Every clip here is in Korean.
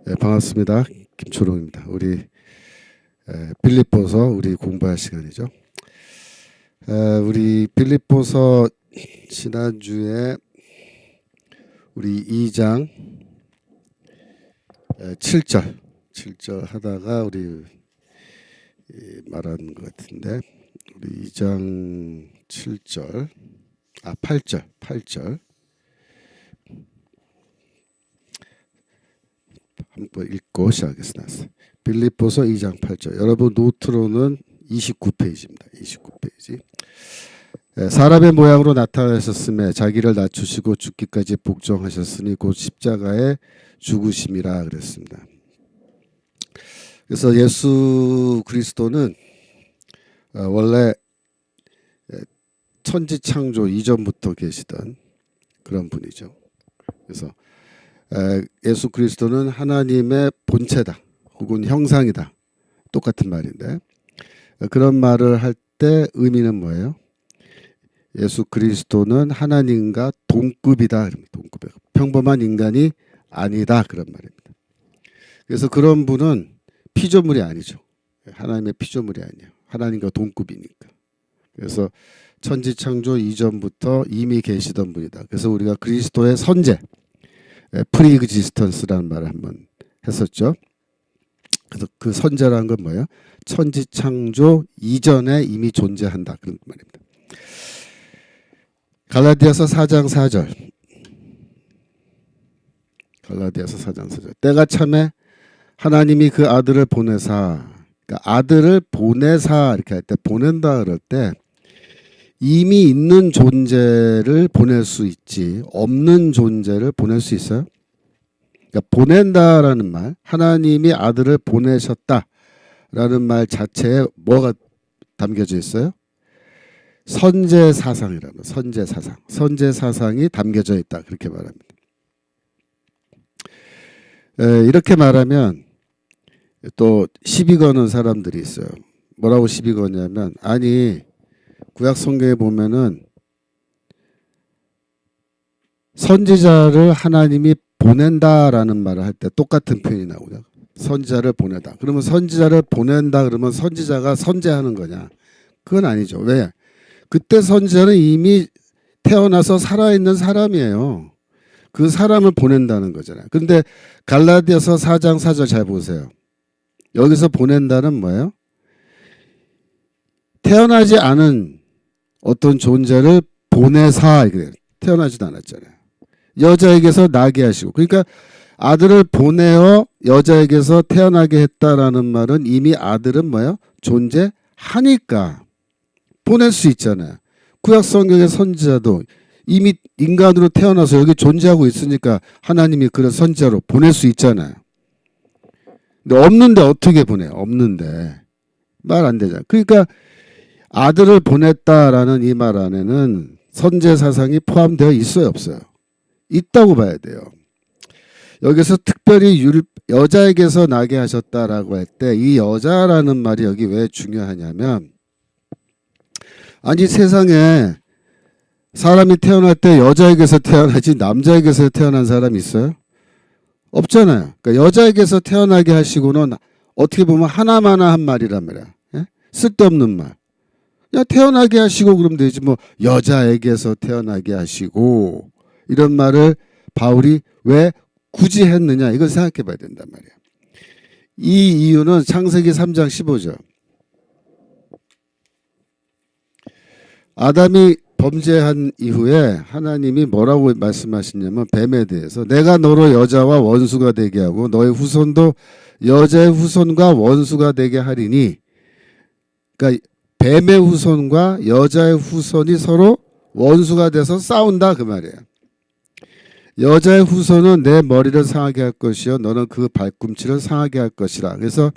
네, 반갑습니다. 김초롱입니다. 우리 빌립보서 우리 공부할 시간이죠. 우리 빌립보서 지난주에 우리 2장 7절 하다가 우리 말하는 것 같은데 우리 2장 8절 한번 읽고 시작하겠습니다. 빌립보서 2장 8절. 여러분 노트로는 29페이지입니다. 29페이지. 사람의 모양으로 나타나셨음에 자기를 낮추시고 죽기까지 복종하셨으니 곧 십자가에 죽으심이라 그랬습니다. 그래서 예수 그리스도는 원래 천지창조 이전부터 계시던 그런 분이죠. 그래서 예수 그리스도는 하나님의 본체다 혹은 형상이다, 똑같은 말인데 그런 말을 할 때 의미는 뭐예요? 예수 그리스도는 하나님과 동급이다. 동급이다. 평범한 인간이 아니다, 그런 말입니다. 그래서 그런 분은 피조물이 아니죠. 하나님의 피조물이 아니에요. 하나님과 동급이니까. 그래서 천지창조 이전부터 이미 계시던 분이다. 그래서 우리가 그리스도의 선제, 프리익지스턴스라는 말을 한번 했었죠. 그래서 그 선제라는 건 뭐예요? 천지창조 이전에 이미 존재한다, 그런 말입니다. 갈라디아서 4장 4절. 갈라디아서 4장 4절. 때가 참에 하나님이 그 아들을 보내사, 그러니까 아들을 보내사 이렇게 할 때, 보낸다 그럴 때 이미 있는 존재를 보낼 수 있지 없는 존재를 보낼 수 있어요? 그러니까 보낸다라는 말, 하나님이 아들을 보내셨다라는 말 자체에 뭐가 담겨져 있어요? 선제사상이라는, 선제사상. 선제사상이 담겨져 있다, 그렇게 말합니다. 이렇게 말하면 또 시비 거는 사람들이 있어요. 뭐라고 시비 거냐면, 아니 구약 성경에 보면은 선지자를 하나님이 보낸다라는 말을 할 때 똑같은 표현이 나오죠. 선지자를 보내다. 그러면 선지자를 보낸다 그러면 선지자가 선제하는 거냐? 그건 아니죠. 왜? 그때 선지자는 이미 태어나서 살아있는 사람이에요. 그 사람을 보낸다는 거잖아요. 그런데 갈라디아서 4장 4절 잘 보세요. 여기서 보낸다는 뭐예요? 태어나지 않은 어떤 존재를 보내사, 이게 태어나지도 않았잖아요. 여자에게서 나게 하시고, 그러니까 아들을 보내어 여자에게서 태어나게 했다라는 말은 이미 아들은 뭐예요? 존재하니까 보낼 수 있잖아요. 구약 성경의 선지자도 이미 인간으로 태어나서 여기 존재하고 있으니까 하나님이 그런 선지자로 보낼 수 있잖아요. 근데 없는데 어떻게 보내요? 없는데 말 안 되잖아요. 그러니까 아들을 보냈다라는 이 말 안에는 선제 사상이 포함되어 있어요, 없어요? 있다고 봐야 돼요. 여기서 특별히 여자에게서 나게 하셨다라고 할 때 이 여자라는 말이 여기 왜 중요하냐면, 아니 세상에 사람이 태어날 때 여자에게서 태어나지 남자에게서 태어난 사람이 있어요? 없잖아요. 그러니까 여자에게서 태어나게 하시고는 어떻게 보면 하나마나 한 말이란 말이야. 예? 쓸데없는 말. 그냥 태어나게 하시고 그러면 되지 뭐 여자에게서 태어나게 하시고 이런 말을 바울이 왜 굳이 했느냐, 이걸 생각해 봐야 된단 말이야. 이 이유는 창세기 3장 15절. 아담이 범죄한 이후에 하나님이 뭐라고 말씀하시냐면, 뱀에 대해서 내가 너로 여자와 원수가 되게 하고 너의 후손도 여자의 후손과 원수가 되게 하리니, 그러니까 뱀의 후손과 여자의 후손이 서로 원수가 돼서 싸운다, 그 말이에요. 여자의 후손은 내 머리를 상하게 할 것이요 너는 그 발꿈치를 상하게 할 것이라. 그래서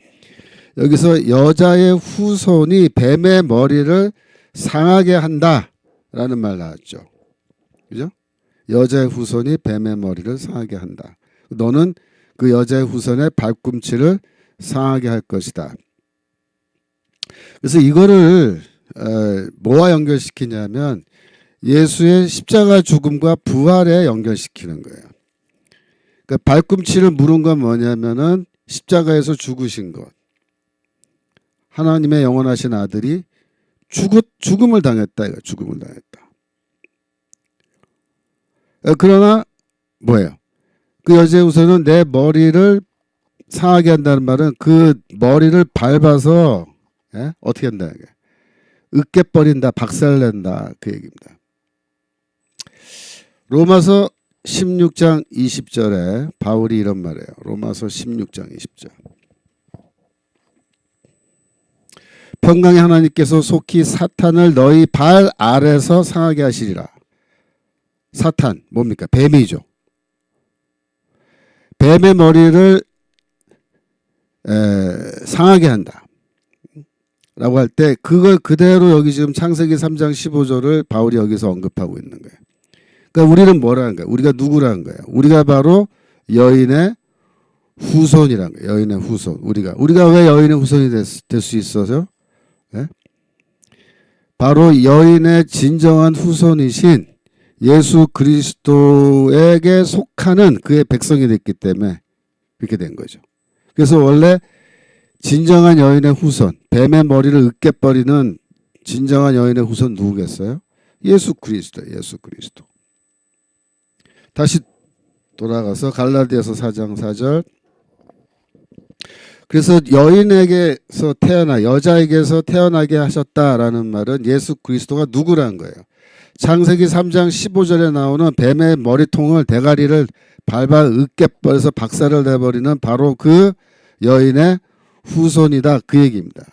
여기서 여자의 후손이 뱀의 머리를 상하게 한다라는 말 나왔죠. 그죠? 여자의 후손이 뱀의 머리를 상하게 한다. 너는 그 여자의 후손의 발꿈치를 상하게 할 것이다. 그래서 이거를 뭐와 예수의 십자가 죽음과 부활에 연결시키는 거예요. 그러니까 발꿈치를 물은 건 뭐냐면은 십자가에서 죽으신 것. 하나님의 영원하신 아들이 죽음을 당했다. 이거 죽음을 당했다. 그러나 뭐예요? 그 여자의 후손은 내 머리를 상하게 한다는 말은 그 머리를 밟아서 어떻게 한다. 으깨버린다. 박살낸다. 그 얘기입니다. 로마서 16장 20절에 바울이 이런 말이에요. 로마서 16장 20절. 평강의 하나님께서 속히 사탄을 너희 발 아래서 상하게 하시리라. 사탄 뭡니까? 뱀이죠. 뱀의 머리를 상하게 한다. 라고 할 때 그걸 그대로 여기 지금 창세기 3장 15절을 바울이 여기서 언급하고 있는 거예요. 그러니까 우리는 뭐라는 거예요? 우리가 누구라는 거예요? 우리가 바로 여인의 후손이라는 거예요. 여인의 후손. 우리가 왜 여인의 후손이 될 수 있어서? 네? 바로 여인의 진정한 후손이신 예수 그리스도에게 속하는 그의 백성이 됐기 때문에 그렇게 된 거죠. 그래서 원래 진정한 여인의 후손, 뱀의 머리를 으깨버리는 진정한 여인의 후손 누구겠어요? 예수 그리스도, 예수 그리스도. 다시 돌아가서 갈라디아서 4장 4절. 그래서 여인에게서 여자에게서 태어나게 하셨다라는 말은 예수 그리스도가 누구라는 거예요. 창세기 3장 15절에 나오는 뱀의 머리통을 대가리를 밟아 으깨버려서 박살을 내버리는 바로 그 여인의 후손이다. 그 얘기입니다.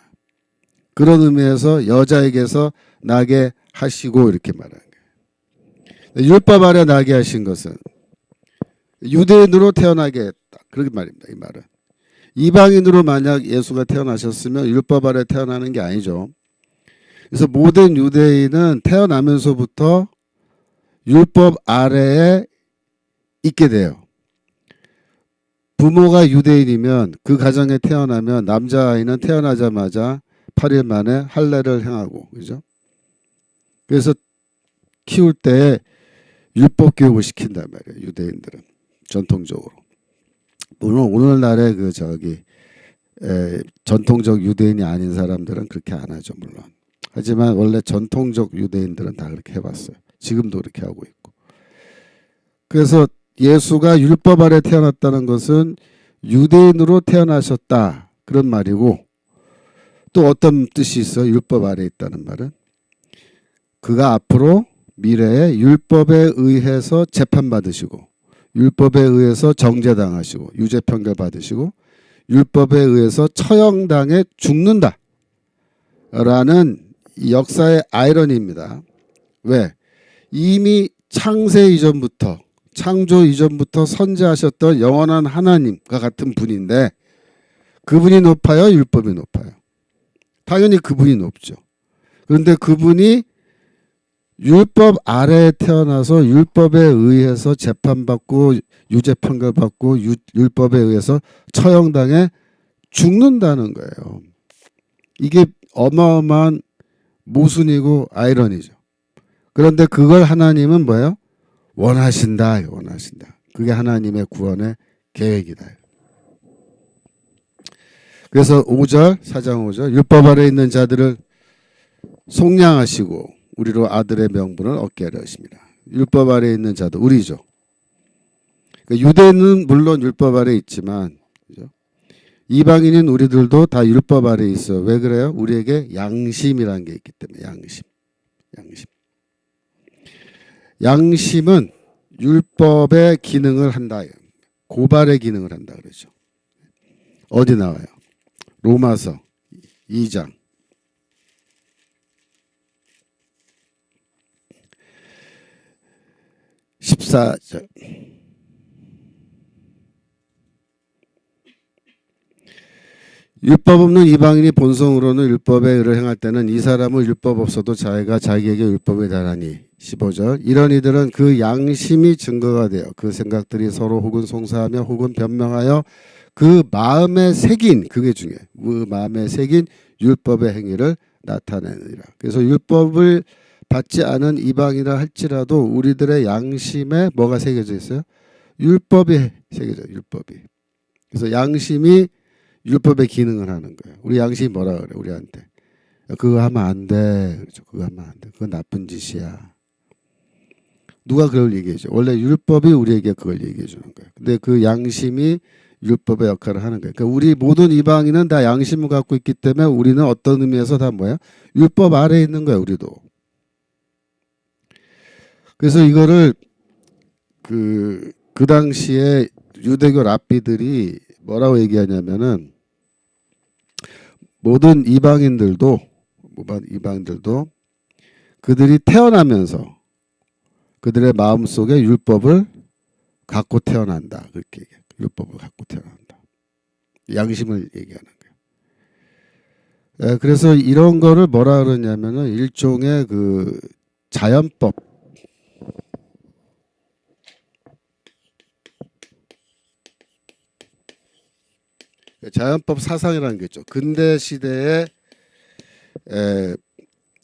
그런 의미에서 여자에게서 나게 하시고 이렇게 말하는 거예요. 율법 아래 나게 하신 것은 유대인으로 태어나게 했다. 그렇게 말입니다. 이 말은. 이방인으로 만약 예수가 태어나셨으면 율법 아래 태어나는 게 아니죠. 그래서 모든 유대인은 태어나면서부터 율법 아래에 있게 돼요. 부모가 유대인이면 그 가정에 태어나면 남자아이는 태어나자마자 8일 만에 할례를 행하고, 그죠? 그래서 키울 때 율법 교육을 시킨단 말이에요. 유대인들은 전통적으로. 물론 오늘날의 전통적 유대인이 아닌 사람들은 그렇게 안 하죠, 물론. 하지만 원래 전통적 유대인들은 다 그렇게 해봤어요. 지금도 그렇게 하고 있고. 그래서 예수가 율법 아래 태어났다는 것은 유대인으로 태어나셨다. 그런 말이고, 또 어떤 뜻이 있어? 율법 아래 있다는 말은 그가 앞으로 미래에 율법에 의해서 재판받으시고, 율법에 의해서 정죄당하시고, 유죄 판결 받으시고, 율법에 의해서 처형당해 죽는다 라는 역사의 아이러니입니다. 왜? 이미 창세 이전부터, 창조 이전부터 선지하셨던 영원한 하나님과 같은 분인데 그분이 높아요? 율법이 높아요? 당연히 그분이 높죠. 그런데 그분이 율법 아래에 태어나서 율법에 의해서 재판받고 유죄 판결받고 율법에 의해서 처형당해 죽는다는 거예요. 이게 어마어마한 모순이고 아이러니죠. 그런데 그걸 하나님은 뭐예요? 원하신다. 그게 하나님의 구원의 계획이다. 그래서 5절, 4장 5절 율법 아래 있는 자들을 속량하시고 우리로 아들의 명분을 얻게 하려 하십니다. 율법 아래 있는 자들, 우리죠. 그러니까 유대는 물론 율법 아래 있지만 그죠? 이방인인 우리들도 다 율법 아래 있어요. 왜 그래요? 우리에게 양심이라는 게 있기 때문에. 양심은 율법의 기능을 한다. 고발의 기능을 한다 그러죠. 어디 나와요? 로마서 2장 14절. 율법 없는 이방인이 본성으로는 율법의 의를 행할 때는 이 사람은 율법 없어도 자기가 자기에게 율법이 달하니. 15절. 이런 이들은 그 양심이 증거가 되어 그 생각들이 서로 혹은 송사하며 혹은 변명하여 그 마음에 새긴, 그게 중요해요. 그 마음에 새긴 율법의 행위를 나타내느니라. 그래서 율법을 받지 않은 이방이라 할지라도 우리들의 양심에 뭐가 새겨져 있어요? 율법의 세계적 율법이. 그래서 양심이 율법의 기능을 하는 거예요. 우리 양심이 뭐라 그래? 우리한테 그거 하면 안 돼. 그렇죠. 그거 하면 안 돼. 그건 나쁜 짓이야. 누가 그걸 얘기해줘? 원래 율법이 우리에게 그걸 얘기해 주는 거예요. 근데 그 양심이 율법의 역할을 하는 거예요. 그러니까 우리 모든 이방인은 다 양심을 갖고 있기 때문에 우리는 어떤 의미에서 다 뭐야? 율법 아래에 있는 거예요. 우리도. 그래서 이거를 그 당시에 유대교 랍비들이 뭐라고 얘기하냐면은 모든 이방인들도 그들이 태어나면서 그들의 마음속에 율법을 갖고 태어난다. 그렇게 얘기해요. 율법을 갖고 태어난다. 양심을 얘기하는 거예요. 그래서 이런 거를 뭐라 그러냐면은 일종의 그 자연법. 자연법 사상이라는 게 있죠. 근대 시대에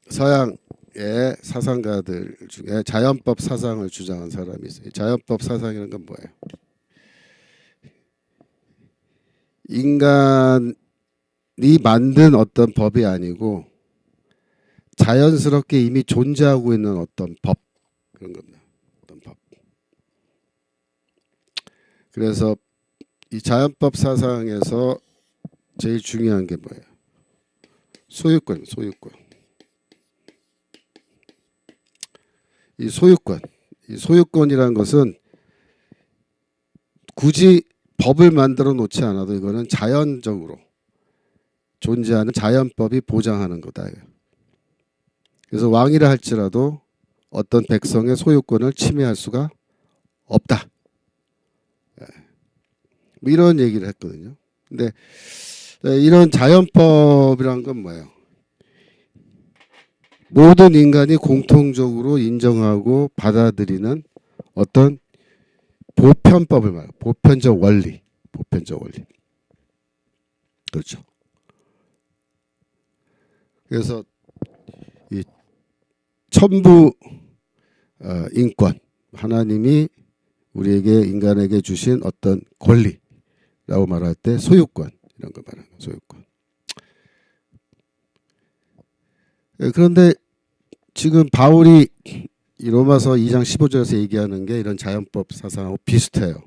서양의 사상가들 중에 자연법 사상을 주장한 사람이 있어요. 자연법 사상이라는 건 뭐예요? 인간이 만든 어떤 법이 아니고 자연스럽게 이미 존재하고 있는 어떤 법, 그런 겁니다. 어떤 법. 그래서 이 자연법 사상에서 제일 중요한 게 뭐예요? 소유권. 이 소유권이라는 것은 굳이 법을 만들어 놓지 않아도 이거는 자연적으로 존재하는 자연법이 보장하는 거다. 그래서 왕이라 할지라도 어떤 백성의 소유권을 침해할 수가 없다. 뭐 이런 얘기를 했거든요. 근데 이런 자연법이란 건 뭐예요? 모든 인간이 공통적으로 인정하고 받아들이는 어떤 보편법을 말해요. 보편적 원리. 그렇죠. 그래서 이 천부 인권, 하나님이 우리에게 인간에게 주신 어떤 권리라고 말할 때 소유권 이런 걸 말하는 거예요. 소유권. 그런데 지금 바울이 이 로마서 2장 15절에서 얘기하는 게 이런 자연법 사상하고 비슷해요.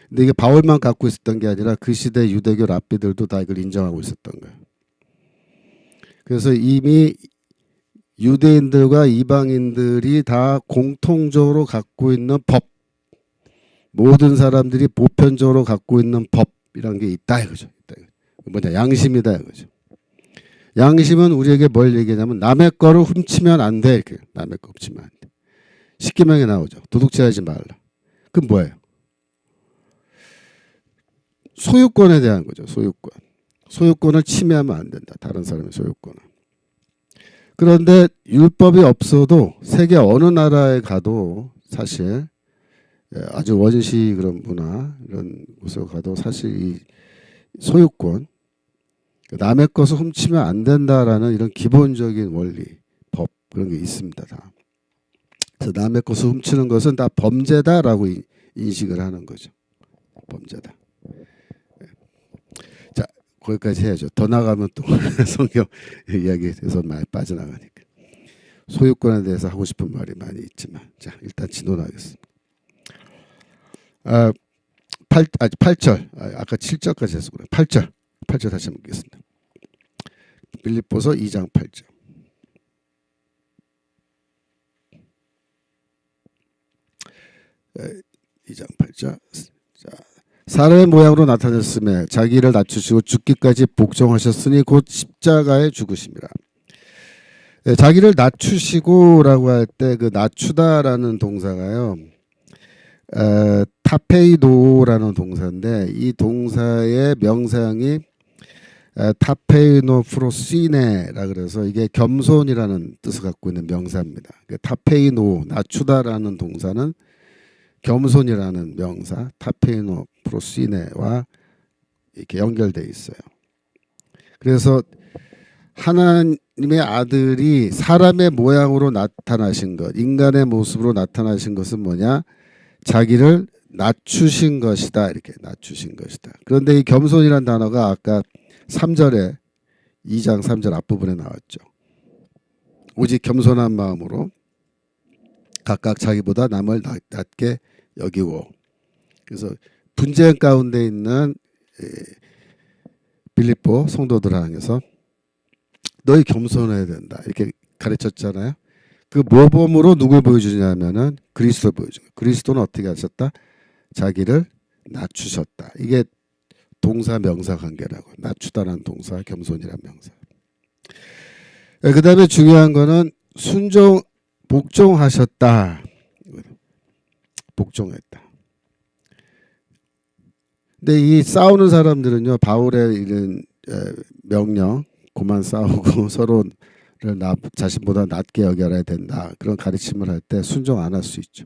근데 이게 바울만 갖고 있었던 게 아니라 그 시대 유대교 랍비들도 다 이걸 인정하고 있었던 거예요. 그래서 이미 유대인들과 이방인들이 다 공통적으로 갖고 있는 법, 모든 사람들이 보편적으로 갖고 있는 법이란 게 있다 이거죠. 뭐냐, 양심이다 이거죠. 양심은 우리에게 뭘 얘기하냐면 남의 거를 훔치면 안 돼. 이렇게. 남의 거 훔치면 안 돼. 십계명에 나오죠. 도둑질하지 말라. 그럼 뭐예요? 소유권에 대한 거죠. 소유권을 침해하면 안 된다. 다른 사람의 소유권을. 그런데 율법이 없어도 세계 어느 나라에 가도 사실 아주 원시 그런 문화 이런 곳에 가도 사실 이 소유권, 남의 것을 훔치면 안 된다라는 이런 기본적인 원리, 법 그런 게 있습니다. 다. 그래서 남의 것을 훔치는 것은 다 범죄다라고 인식을 하는 거죠. 범죄다. 자, 거기까지 해야죠. 더 나가면 또 성경 이야기에서 많이 빠져나가니까. 소유권에 대해서 하고 싶은 말이 많이 있지만, 자 일단 진도하겠습니다. 8절, 아까 7절까지 해서 그래. 8절 다시 한번 보겠습니다. 빌립보서 2장 8절. 네, 2장 8절. 자, 사람의 모양으로 나타났음에 자기를 낮추시고 죽기까지 복종하셨으니 곧 십자가에 죽으심이라. 네, 자기를 낮추시고라고 할 때 그 낮추다라는 동사가요. 타페이노라는 동사인데 이 동사의 명사형이 타페이노프로시네라 그래서 이게 겸손이라는 뜻을 갖고 있는 명사입니다. 타페이노 낮추다라는 동사는 겸손이라는 명사 타페이노프로시네와 이렇게 연결돼 있어요. 그래서 하나님의 아들이 사람의 모양으로 나타나신 것, 인간의 모습으로 나타나신 것은 뭐냐? 자기를 낮추신 것이다. 이렇게 낮추신 것이다. 그런데 이 겸손이라는 단어가 아까 3절에 2장 3절 앞부분에 나왔죠. 오직 겸손한 마음으로 각각 자기보다 남을 낮게 여기고, 그래서 분쟁 가운데 있는 빌립보 성도들 향해서 너희 겸손해야 된다 이렇게 가르쳤잖아요. 그 모범으로 누굴 보여주냐면은 그리스도를 보여줘요. 그리스도는 어떻게 하셨다? 자기를 낮추셨다. 이게 동사 명사 관계라고. 낮추다라는 동사, 겸손이라는 명사. 그 다음에 중요한 거는 복종하셨다. 복종했다. 근데 이 싸우는 사람들은요, 바울의 이런 명령, 그만 싸우고 서로를 자신보다 낮게 여겨야 된다. 그런 가르침을 할 때 순종 안 할 수 있죠.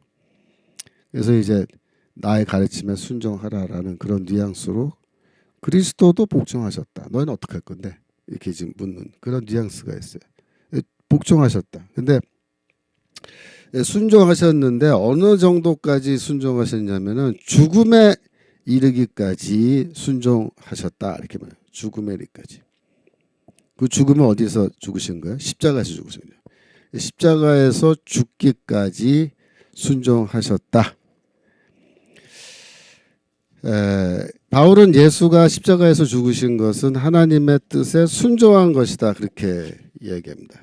그래서 이제 나의 가르침에 순종하라라는 그런 뉘앙스로 그리스도도 복종하셨다. 너희는 어떻게 할 건데? 이렇게 지금 묻는 그런 뉘앙스가 있어요. 복종하셨다. 근데 순종하셨는데 어느 정도까지 순종하셨냐면은 죽음에 이르기까지 순종하셨다. 이렇게 말해요. 죽음에 이르기까지. 그 죽음은 어디서 죽으신 거예요? 십자가에서 죽으신 거예요. 십자가에서 죽기까지 순종하셨다. 바울은 예수가 십자가에서 죽으신 것은 하나님의 뜻에 순종한 것이다. 그렇게 이야기합니다.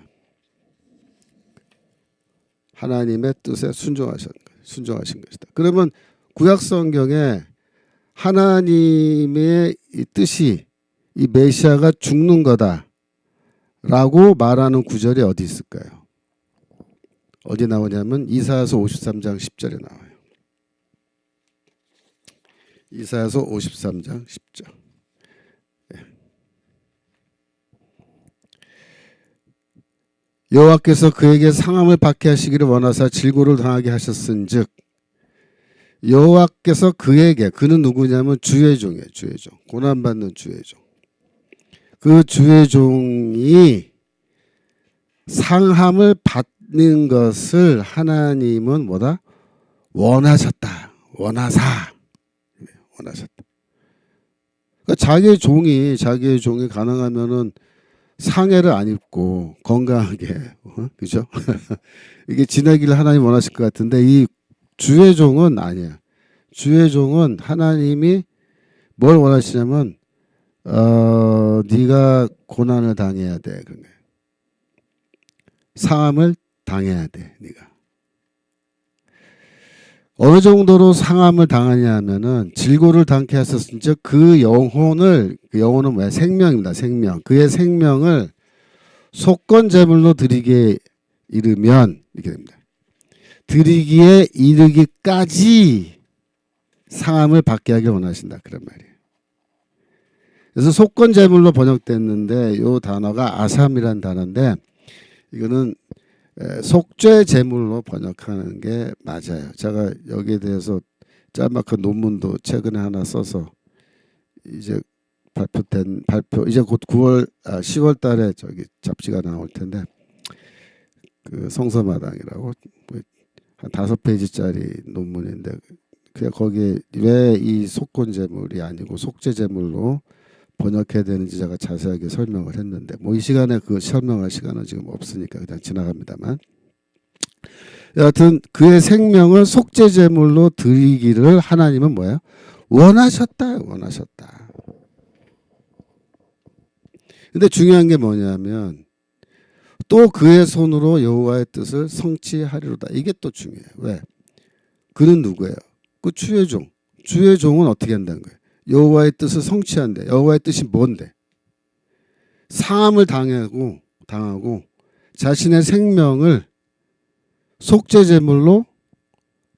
하나님의 뜻에 순종하신 것이다. 그러면 구약 성경에 하나님의 이 뜻이 이 메시아가 죽는 거다라고 말하는 구절이 어디 있을까요? 어디 나오냐면 이사야서 53장 10절에 나와요. 이사야서 53장 10절. 여호와께서 그에게 상함을 받게 하시기를 원하사 질고를 당하게 하셨은즉, 여호와께서 그에게, 그는 누구냐면 주의 종이에요. 주의 종. 고난받는 주의 종. 그 주의 종이 상함을 받는 것을 하나님은 뭐다? 원하셨다. 원하셨다. 그러니까 자기의 종이 가능하면은 상해를 안 입고 건강하게, 그죠? 이게 지내기를 하나님 원하실 것 같은데 이 주의 종은 아니야. 주의 종은 하나님이 뭘 원하시냐면 네가 고난을 당해야 돼. 그런 거예요. 상함을 당해야 돼. 네가. 어느 정도로 상함을 당하냐 하면은 질고를 당케 하셨은즉 그 영혼은 뭐야? 생명입니다. 생명. 그의 생명을 속건 제물로 드리게 이르면 이렇게 됩니다. 드리기에 이르기까지 상함을 받게 하길 원하신다. 그런 말이에요. 그래서 속건 제물로 번역됐는데 이 단어가 아삼이라는 단어인데 이거는 속죄 제물로 번역하는 게 맞아요. 제가 여기에 대해서 짤막한 논문도 최근에 하나 써서 이제 이제 곧 10월 달에 저기 잡지가 나올 텐데 그 성서마당이라고 한 5페이지짜리 논문인데 그냥 거기에 왜 이 속건 제물이 아니고 속죄 제물로 번역해야 되는지 제가 자세하게 설명을 했는데 뭐 이 시간에 그 설명할 시간은 지금 없으니까 그냥 지나갑니다만, 여하튼 그의 생명을 속죄 제물로 드리기를 하나님은 뭐예요? 원하셨다. 근데 중요한 게 뭐냐면 또 그의 손으로 여호와의 뜻을 성취하리로다. 이게 또 중요해요. 왜? 그는 누구예요? 그 주의 종. 주의 종은 어떻게 한다는 거예요? 여호와의 뜻을 성취한대. 여호와의 뜻이 뭔데? 상함을 당하고 자신의 생명을 속죄 제물로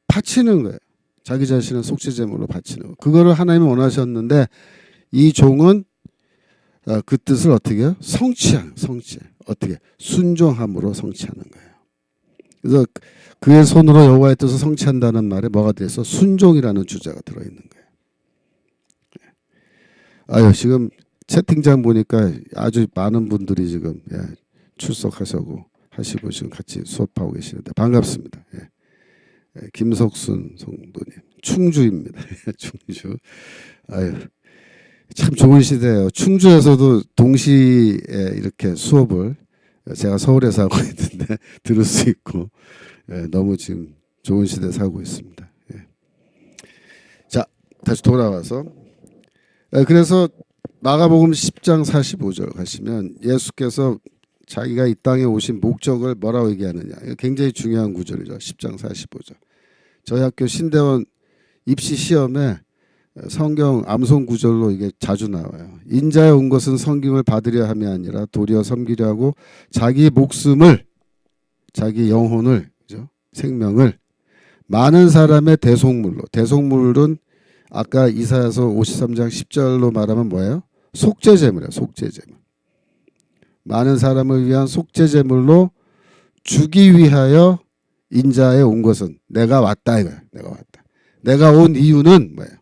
바치는 거예요. 자기 자신을 속죄 제물로 바치는 거. 그거를 하나님이 원하셨는데 이 종은 그 뜻을 어떻게 해요? 성취. 어떻게? 순종함으로 성취하는 거예요. 그래서 그의 손으로 여호와의 뜻을 성취한다는 말에 뭐가 들어있어? 순종이라는 주제가 들어있는 거예요. 아유, 지금 채팅창 보니까 아주 많은 분들이 지금 출석하시고 지금 같이 수업하고 계시는데 반갑습니다. 김석순 성도님, 충주입니다. 충주. 아유, 참 좋은 시대예요. 충주에서도 동시에 이렇게 수업을 제가 서울에 사고 있는데 들을 수 있고 너무 지금 좋은 시대 살고 있습니다. 자, 다시 돌아와서 그래서 마가복음 10장 45절 가시면 예수께서 자기가 이 땅에 오신 목적을 뭐라고 얘기하느냐. 굉장히 중요한 구절이죠. 10장 45절. 저희 학교 신대원 입시 시험에 성경 암송 구절로 이게 자주 나와요. 인자에 온 것은 섬김을 받으려 함이 아니라 도리어 섬기려 하고 자기 목숨을, 자기 영혼을, 그죠? 생명을 많은 사람의 대속물로. 대속물은 아까 이사야서 53장 10절로 말하면 뭐예요? 속죄제물이에요. 속죄제물. 많은 사람을 위한 속죄제물로 주기 위하여 인자에 온 것은 내가 왔다 이거야. 내가 왔다. 내가 온 이유는 뭐예요?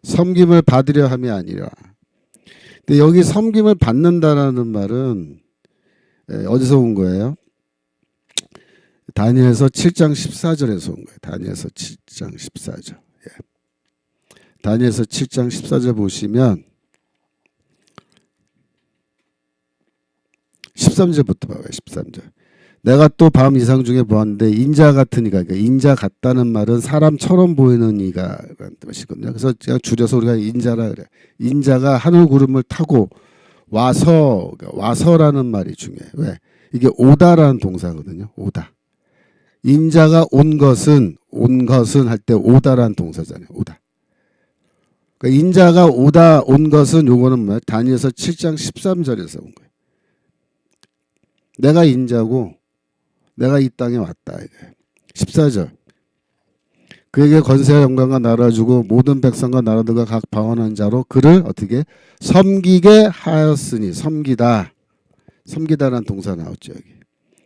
섬김을 받으려 함이 아니라. 근데 여기 섬김을 받는다라는 말은 어디서 온 거예요? 다니엘서 7장 14절에서 온 거예요. 다니엘서 7장 14절. 다니엘서 7장 14절 보시면 13절부터 봐봐요. 13절. 내가 또 밤 이상 중에 보았는데 인자 같은 이가, 그러니까 인자 같다는 말은 사람처럼 보이는 이가라는 뜻이거든요. 그래서 제가 줄여서 우리가 인자라 그래. 인자가 하늘 구름을 타고 와서, 그러니까 와서라는 말이 중요해요. 왜? 이게 오다라는 동사거든요. 오다. 인자가 온 것은 할 때 오다라는 동사잖아요. 오다. 그러니까 인자가 오다 온 것은 요거는 뭐야? 다니엘서 7장 13절에서 온 거예요. 내가 인자고 내가 이 땅에 왔다. 14절. 그에게 권세와 영광과 나라 주고 모든 백성과 나라들과 각 방언한 자로 그를 어떻게 섬기게 하였으니. 섬기다. 섬기다라는 동사 나왔죠. 여기.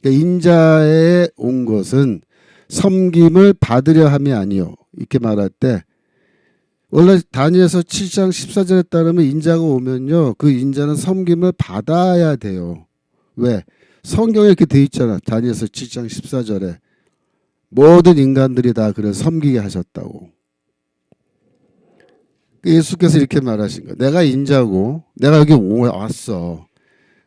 그러니까 인자에 온 것은 섬김을 받으려 함이 아니요. 이렇게 말할 때 원래 다니엘서 7장 14절에 따르면 인자가 오면요. 그 인자는 섬김을 받아야 돼요. 왜? 성경에 이렇게 돼 있잖아. 다니엘서 7장 14절에 모든 인간들이 다 그를 섬기게 하셨다고. 예수께서 이렇게 말하신 거예요. 내가 인자고 내가 여기 왔어.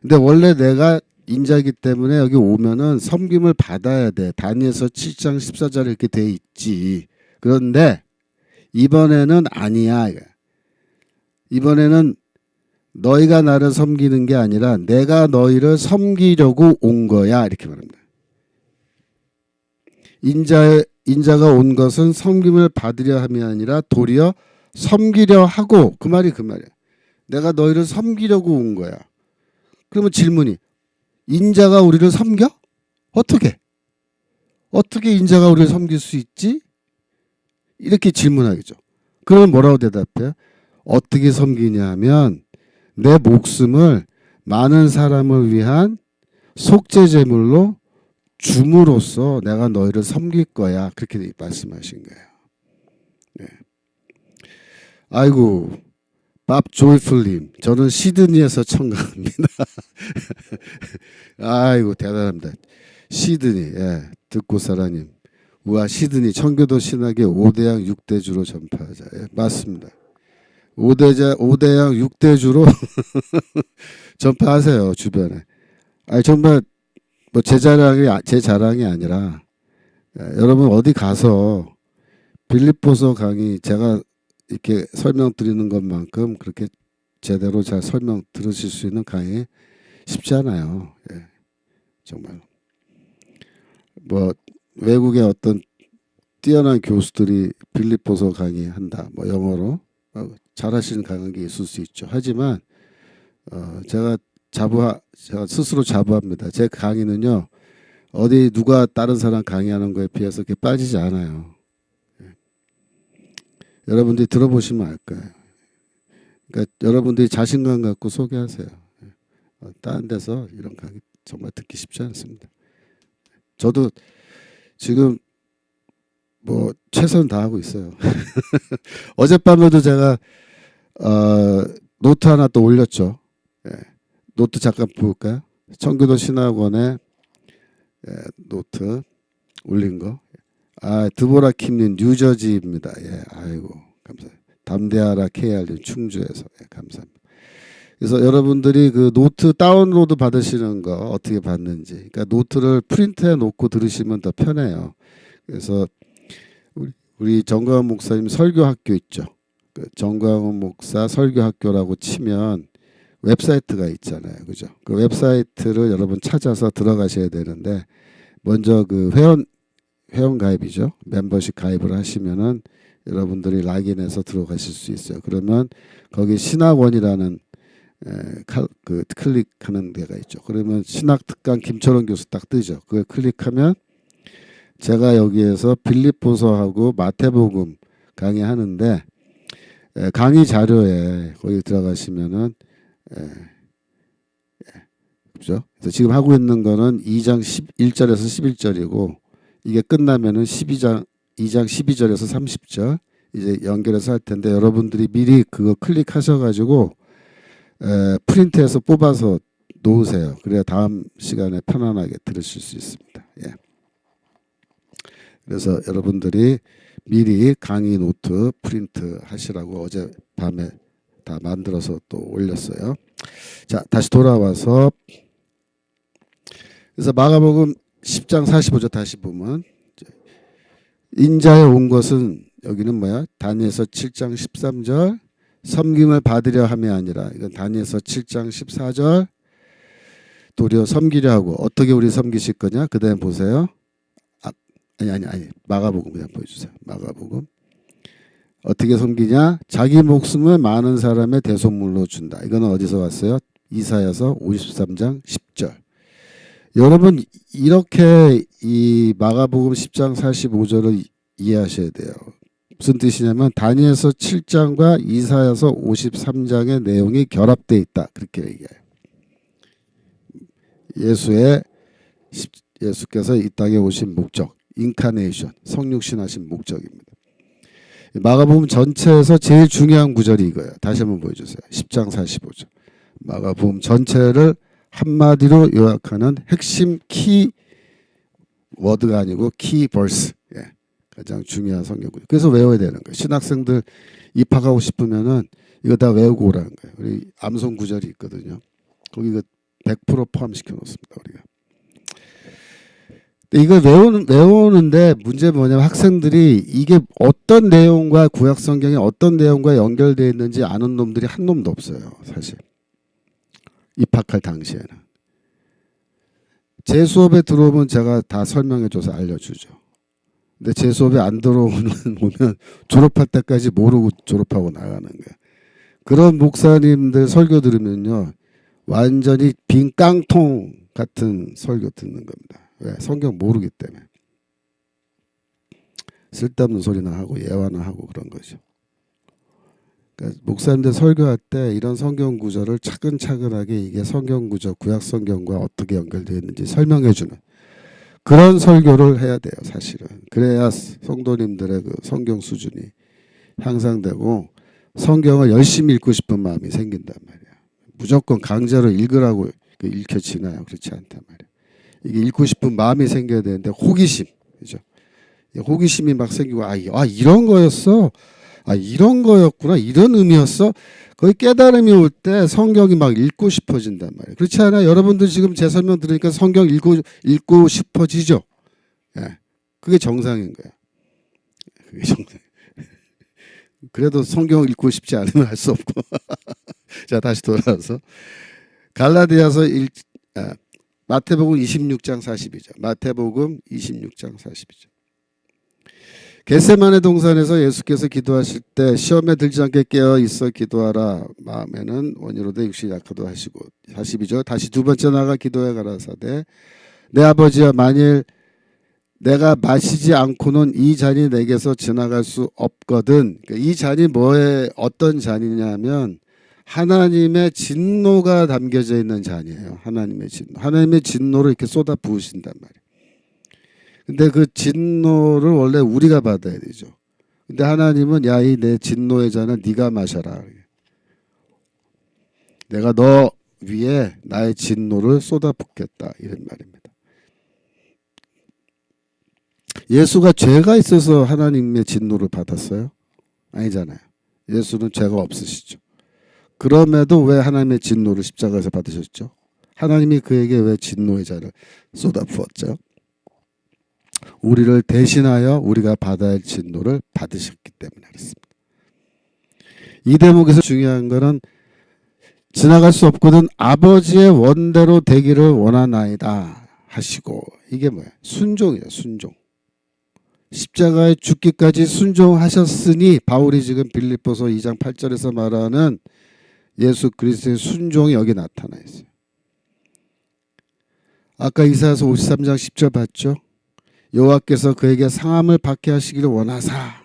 근데 원래 내가 인자이기 때문에 여기 오면은 섬김을 받아야 돼. 다니엘서 7장 14절에 이렇게 돼 있지. 그런데 이번에는 아니야. 이번에는 너희가 나를 섬기는 게 아니라 내가 너희를 섬기려고 온 거야. 이렇게 말합니다. 인자가 온 것은 섬김을 받으려 함이 아니라 도리어 섬기려 하고, 그 말이야. 내가 너희를 섬기려고 온 거야. 그러면 질문이, 인자가 우리를 섬겨? 어떻게 인자가 우리를 섬길 수 있지? 이렇게 질문하겠죠. 그러면 뭐라고 대답해요? 어떻게 섬기냐 하면 내 목숨을 많은 사람을 위한 속죄제물로 줌으로써 내가 너희를 섬길 거야. 그렇게 말씀하신 거예요. 네. 아이고, 밥 조이풀님, 저는 시드니에서 청각합니다. 아이고, 대단합니다. 시드니, 듣고사라님. 우와, 시드니 청교도 신학의 5대양 6대주로 전파하자. 맞습니다. 5대양 6대주로 전파하세요. 주변에. 아니 정말 뭐 제 자랑이 아니라 여러분 어디 가서 빌립보서 강의 제가 이렇게 설명드리는 것만큼 그렇게 제대로 잘 설명 들으실 수 있는 강의 쉽지 않아요. 정말 뭐 외국의 어떤 뛰어난 교수들이 빌립보서 강의한다. 뭐 영어로 잘하시는 강의가 있을 수 있죠. 하지만 제가 스스로 자부합니다. 제 강의는요. 어디 누가 다른 사람 강의하는 거에 비해서 그렇게 빠지지 않아요. 여러분들이 들어보시면 알 거예요. 그러니까 여러분들이 자신감 갖고 소개하세요. 다른 데서 이런 강의 정말 듣기 쉽지 않습니다. 저도 지금 뭐 최선 다하고 있어요. 어젯밤에도 제가 노트 하나 또 올렸죠. 노트 잠깐 볼까요? 청교도 신학원에 노트 올린 거. 아, 드보라 킴님 뉴저지입니다. 예, 아이고 감사합니다. 담대하라 KR님 충주에서 예, 감사합니다. 그래서 여러분들이 그 노트 다운로드 받으시는 거 어떻게 받는지, 그러니까 노트를 프린트해 놓고 들으시면 더 편해요. 그래서 우리 정광훈 목사님 설교학교 있죠. 그 정광훈 목사 설교학교라고 치면 웹사이트가 있잖아요, 그죠? 그 웹사이트를 여러분 찾아서 들어가셔야 되는데 먼저 그 회원 가입이죠. 멤버십 가입을 하시면은 여러분들이 락인해서 들어가실 수 있어요. 그러면 거기 신학원이라는 그 클릭하는 데가 있죠. 그러면 신학특강 김철원 교수 딱 뜨죠. 그걸 클릭하면 제가 여기에서 빌립보서하고 마태복음 강의하는데 강의 자료에 거기 들어가시면은 그죠? 그래서 지금 하고 있는 거는 2장 11절에서 11절이고 이게 끝나면은 2장 12절에서 30절 이제 연결해서 할 텐데 여러분들이 미리 그거 클릭하셔가지고 프린트해서 뽑아서 놓으세요. 그래야 다음 시간에 편안하게 들으실 수 있습니다. 예. 그래서 여러분들이 미리 강의 노트 프린트 하시라고 어젯밤에 다 만들어서 또 올렸어요. 자, 다시 돌아와서 그래서 마가복음 10장 45절 다시 보면 인자에 온 것은 여기는 뭐야? 다니엘서 7장 13절 섬김을 받으려 함이 아니라 이건 다니엘서 7장 14절 도리어 섬기려 하고 어떻게 우리 섬기실 거냐? 그다음에 보세요. 아니 마가복음 그냥 보여주세요. 마가복음 어떻게 섬기냐? 자기 목숨을 많은 사람의 대속물로 준다. 이거는 어디서 왔어요? 이사야서 53장 10절. 여러분 이렇게 이 마가복음 10장 45절을 이해하셔야 돼요. 무슨 뜻이냐면 다니엘서 7장과 이사야서 53장의 내용이 결합되어 있다. 그렇게 얘기해요. 예수께서 이 땅에 오신 목적, 인카네이션, 성육신하신 목적입니다. 마가복음 전체에서 제일 중요한 구절이 이거예요. 다시 한번 보여주세요. 10장 45절. 마가복음 전체를 한마디로 요약하는 핵심 키 워드가 아니고 키 벌스. 예. 가장 중요한 성경 구절. 그래서 외워야 되는 거예요. 신학생들 입학하고 싶으면은 이거 다 외우고 오라는 거예요. 우리 암송 구절이 있거든요. 거기 그 100% 포함시켜 놓습니다. 우리가. 이걸 외우는데 문제 뭐냐면 학생들이 이게 어떤 내용과 구약 성경이 어떤 내용과 연결되어 있는지 아는 놈들이 한 놈도 없어요. 사실 입학할 당시에는. 제 수업에 들어오면 제가 다 설명해줘서 알려주죠. 근데 제 수업에 안 들어오면 졸업할 때까지 모르고 졸업하고 나가는 거예요. 그런 목사님들 설교 들으면요 완전히 빈 깡통 같은 설교 듣는 겁니다. 왜? 성경 모르기 때문에. 쓸데없는 소리나 하고 예화나 하고 그런 거죠. 그러니까 목사님들 설교할 때 이런 성경 구절을 차근차근하게 이게 성경 구절, 구약 성경과 어떻게 연결되어 있는지 설명해 주는 그런 설교를 해야 돼요, 사실은. 그래야 성도님들의 그 성경 수준이 향상되고 성경을 열심히 읽고 싶은 마음이 생긴단 말이야. 무조건 강제로 읽으라고 읽혀지나요? 그렇지 않단 말이야. 이게 읽고 싶은 마음이 생겨야 되는데 호기심, 그죠? 호기심이 막 생기고 이런 거였어, 이런 거였구나, 이런 의미였어. 거의 깨달음이 올 때 성경이 막 읽고 싶어진단 말이에요. 그렇지 않아요? 여러분들 지금 제 설명 들으니까 성경 읽고 싶어지죠? 예, 그게 정상인 거예요. 그게 정상. 그래도 성경 읽고 싶지 않으면 할 수 없고. 자, 다시 돌아와서 갈라디아서 마태복음 26장 42절. 마태복음 26장 42절. 겟세마네 동산에서 예수께서 기도하실 때 시험에 들지 않게 깨어 있어 기도하라. 마음에는 원이로되 육신이 약하도 하시고. 42절. 다시 두 번째 나가 기도해 가라사대 내 아버지여 만일 내가 마시지 않고는 이 잔이 내게서 지나갈 수 없거든. 이 잔이 어떤 잔이냐면 하나님의 진노가 담겨져 있는 잔이에요. 하나님의 진노. 하나님의 진노를 이렇게 쏟아 부으신단 말이에요. 근데 그 진노를 원래 우리가 받아야 되죠. 근데 하나님은 이 내 진노의 잔을 네가 마셔라. 내가 너 위에 나의 진노를 쏟아 붓겠다. 이런 말입니다. 예수가 죄가 있어서 하나님의 진노를 받았어요? 아니잖아요. 예수는 죄가 없으시죠. 그럼에도 왜 하나님의 진노를 십자가에서 받으셨죠? 하나님이 그에게 왜 진노의 잔을 쏟아부었죠? 우리를 대신하여 우리가 받아야 할 진노를 받으셨기 때문에 그렇습니다. 이 대목에서 중요한 것은 지나갈 수 없거든 아버지의 원대로 되기를 원하나이다 하시고, 이게 뭐야? 순종이에요. 순종. 십자가에 죽기까지 순종하셨으니 바울이 지금 빌립보서 2장 8절에서 말하는 예수 그리스도의 순종이 여기 나타나 있어요. 아까 이사야서 53장 10절 봤죠? 여호와께서 그에게 상함을 받게 하시기를 원하사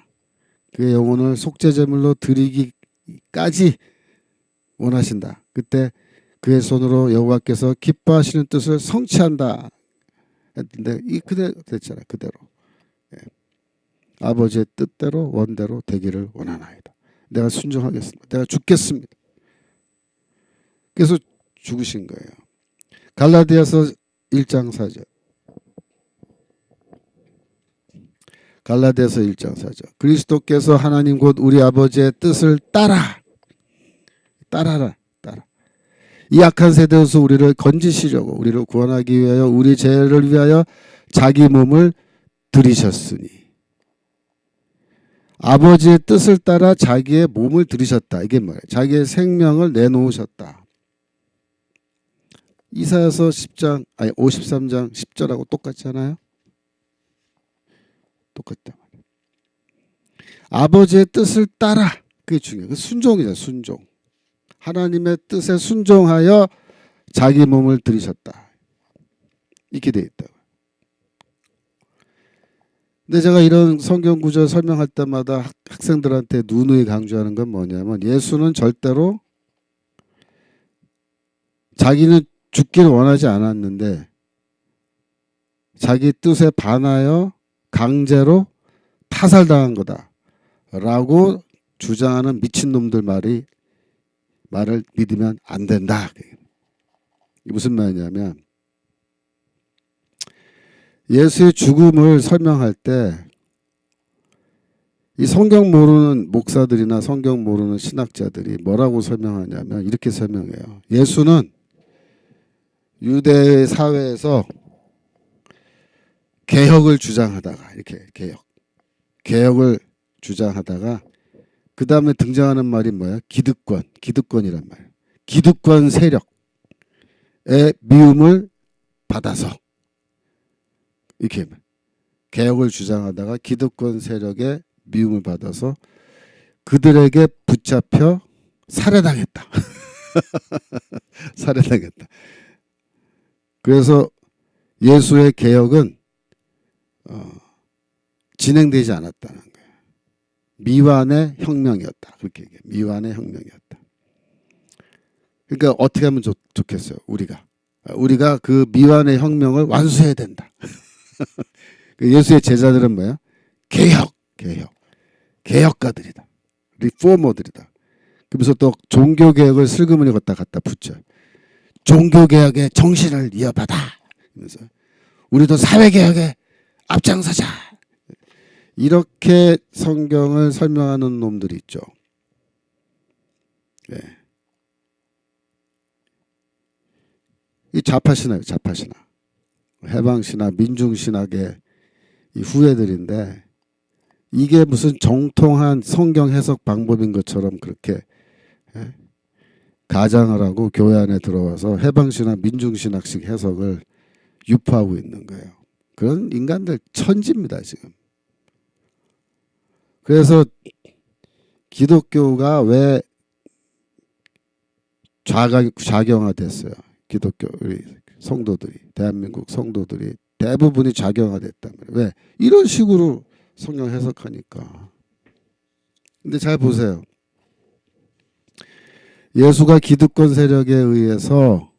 그의 영혼을 속죄제물로 드리기까지 원하신다. 그때 그의 손으로 여호와께서 기뻐하시는 뜻을 성취한다 했는데 이 그대로 됐잖아요. 그대로. 예. 아버지의 뜻대로 원대로 되기를 원하나이다. 내가 순종하겠습니다. 내가 죽겠습니다. 그래서 죽으신 거예요. 갈라디아서 1장 4절. 갈라디아서 1장 4절. 그리스도께서 하나님 곧 우리 아버지의 뜻을 따라라. 이 악한 세대에서 우리를 건지시려고 우리를 구원하기 위하여 우리 죄를 위하여 자기 몸을 들이셨으니. 아버지의 뜻을 따라 자기의 몸을 들이셨다. 이게 뭐예요? 자기의 생명을 내놓으셨다. 이사야서 53장 10절하고 똑같잖아요. 똑같다. 아버지의 뜻을 따라. 그게 중요해요. 그 순종이죠. 순종. 하나님의 뜻에 순종하여 자기 몸을 들이셨다. 이렇게 돼 있다고. 근데 제가 이런 성경 구절 설명할 때마다 학생들한테 누누이 강조하는 건 뭐냐면 예수는 절대로 자기는 죽기를 원하지 않았는데 자기 뜻에 반하여 강제로 타살당한 거다라고 주장하는 미친놈들 말을 믿으면 안 된다. 이게 무슨 말이냐면 예수의 죽음을 설명할 때 이 성경 모르는 목사들이나 성경 모르는 신학자들이 뭐라고 설명하냐면 이렇게 설명해요. 예수는 유대 사회에서 개혁을 주장하다가 이렇게 개혁을 주장하다가 그 다음에 등장하는 말이 뭐야? 기득권이란 말. 기득권 세력의 미움을 받아서 이렇게 개혁을 주장하다가 기득권 세력의 미움을 받아서 그들에게 붙잡혀 살해당했다. 살해당했다. 그래서 예수의 개혁은 진행되지 않았다는 거예요. 미완의 혁명이었다. 그렇게 얘기해요. 미완의 혁명이었다. 그러니까 어떻게 하면 좋겠어요? 우리가 그 미완의 혁명을 완수해야 된다. 예수의 제자들은 뭐야? 개혁가들이다. 리포머들이다. 그러면서 또 종교개혁을 슬그머니 갖다 붙여. 종교개혁의 정신을 이어받아. 그래서 우리도 사회개혁에 앞장서자. 이렇게 성경을 설명하는 놈들이 있죠. 네. 이 좌파신화예요. 좌파신화. 해방신화, 민중신학의 이 후예들인데 이게 무슨 정통한 성경 해석 방법인 것처럼 그렇게 가장을 하고 교회 안에 들어와서 해방신화, 민중신학식 해석을 유포하고 있는 거예요. 그런 인간들 천지입니다, 지금. 그래서 기독교가 왜 좌경화됐어요? 기독교 우리 성도들이, 대한민국 성도들이 대부분이 좌경화됐단 말이에요. 왜? 이런 식으로 성경 해석하니까. 근데 잘 보세요. 예수가 기득권 세력에 의해서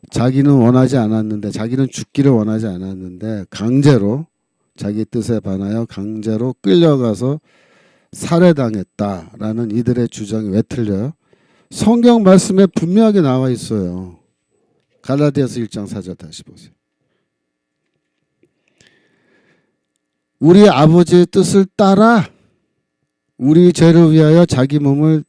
자기는 원하지 않았는데, 자기는 죽기를 원하지 않았는데 강제로 자기 뜻에 반하여 강제로 끌려가서 살해당했다라는 이들의 주장이 왜 틀려요? 성경 말씀에 분명하게 나와 있어요. 갈라디아서 1장 4절 다시 보세요. 우리 아버지의 뜻을 따라 우리 죄를 위하여 자기 몸을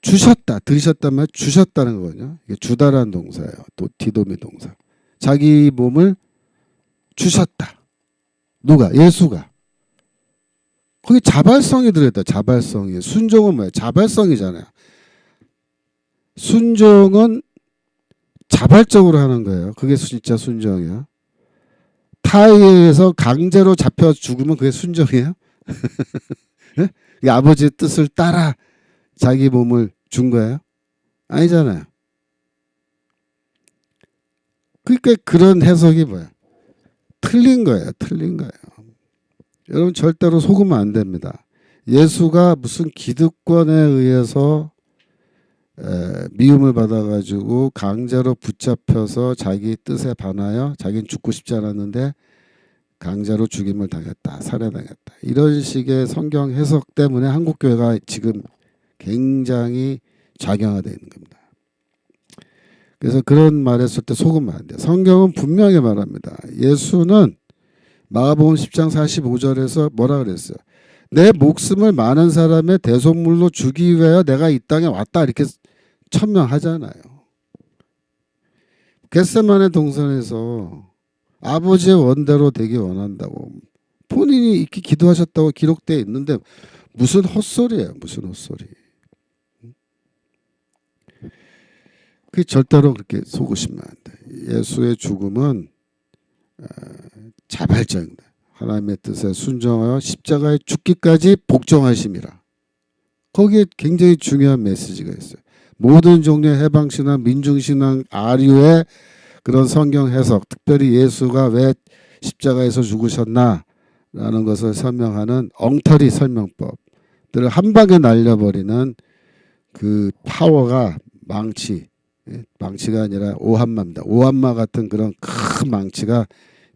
주셨다. 들으셨단 말 주셨다는 거거든요. 이게 주다라는 동사예요. 또 디도미 동사. 자기 몸을 주셨다. 누가? 예수가. 거기 자발성이 들어있다. 자발성이. 순종은 뭐예요? 자발성이잖아요. 순종은 자발적으로 하는 거예요. 그게 진짜 순종이야. 타에 의해서 강제로 잡혀 죽으면 그게 순종이에요? 이 아버지의 뜻을 따라 자기 몸을 준 거예요? 아니잖아요. 그러니까 그런 해석이 뭐야? 틀린 거예요. 틀린 거예요. 여러분 절대로 속으면 안 됩니다. 예수가 무슨 기득권에 의해서 미움을 받아가지고 강제로 붙잡혀서 자기 뜻에 반하여 자기는 죽고 싶지 않았는데 강제로 죽임을 당했다. 살해당했다. 이런 식의 성경 해석 때문에 한국교회가 지금 굉장히 좌경화되어 있는 겁니다. 그래서 그런 말 했을 때 속으면 안 돼요. 성경은 분명히 말합니다. 예수는 마가복음 10장 45절에서 뭐라 그랬어요? 내 목숨을 많은 사람의 대속물로 주기 위하여 내가 이 땅에 왔다. 이렇게 천명하잖아요. 겟세마네 동산에서 아버지의 원대로 되기 원한다고 본인이 이렇게 기도하셨다고 기록되어 있는데 무슨 헛소리예요. 무슨 헛소리. 그 절대로 그렇게 속으시면 안 돼. 예수의 죽음은 자발적입니다. 하나님의 뜻에 순종하여 십자가에 죽기까지 복종하심이라. 거기에 굉장히 중요한 메시지가 있어요. 모든 종류의 해방신앙, 민중신앙, 아류의 그런 성경 해석, 특별히 예수가 왜 십자가에서 죽으셨나라는 것을 설명하는 엉터리 설명법들을 한 방에 날려버리는 그 파워가 망치가 아니라 오한마입니다. 오한마 같은 그런 큰 망치가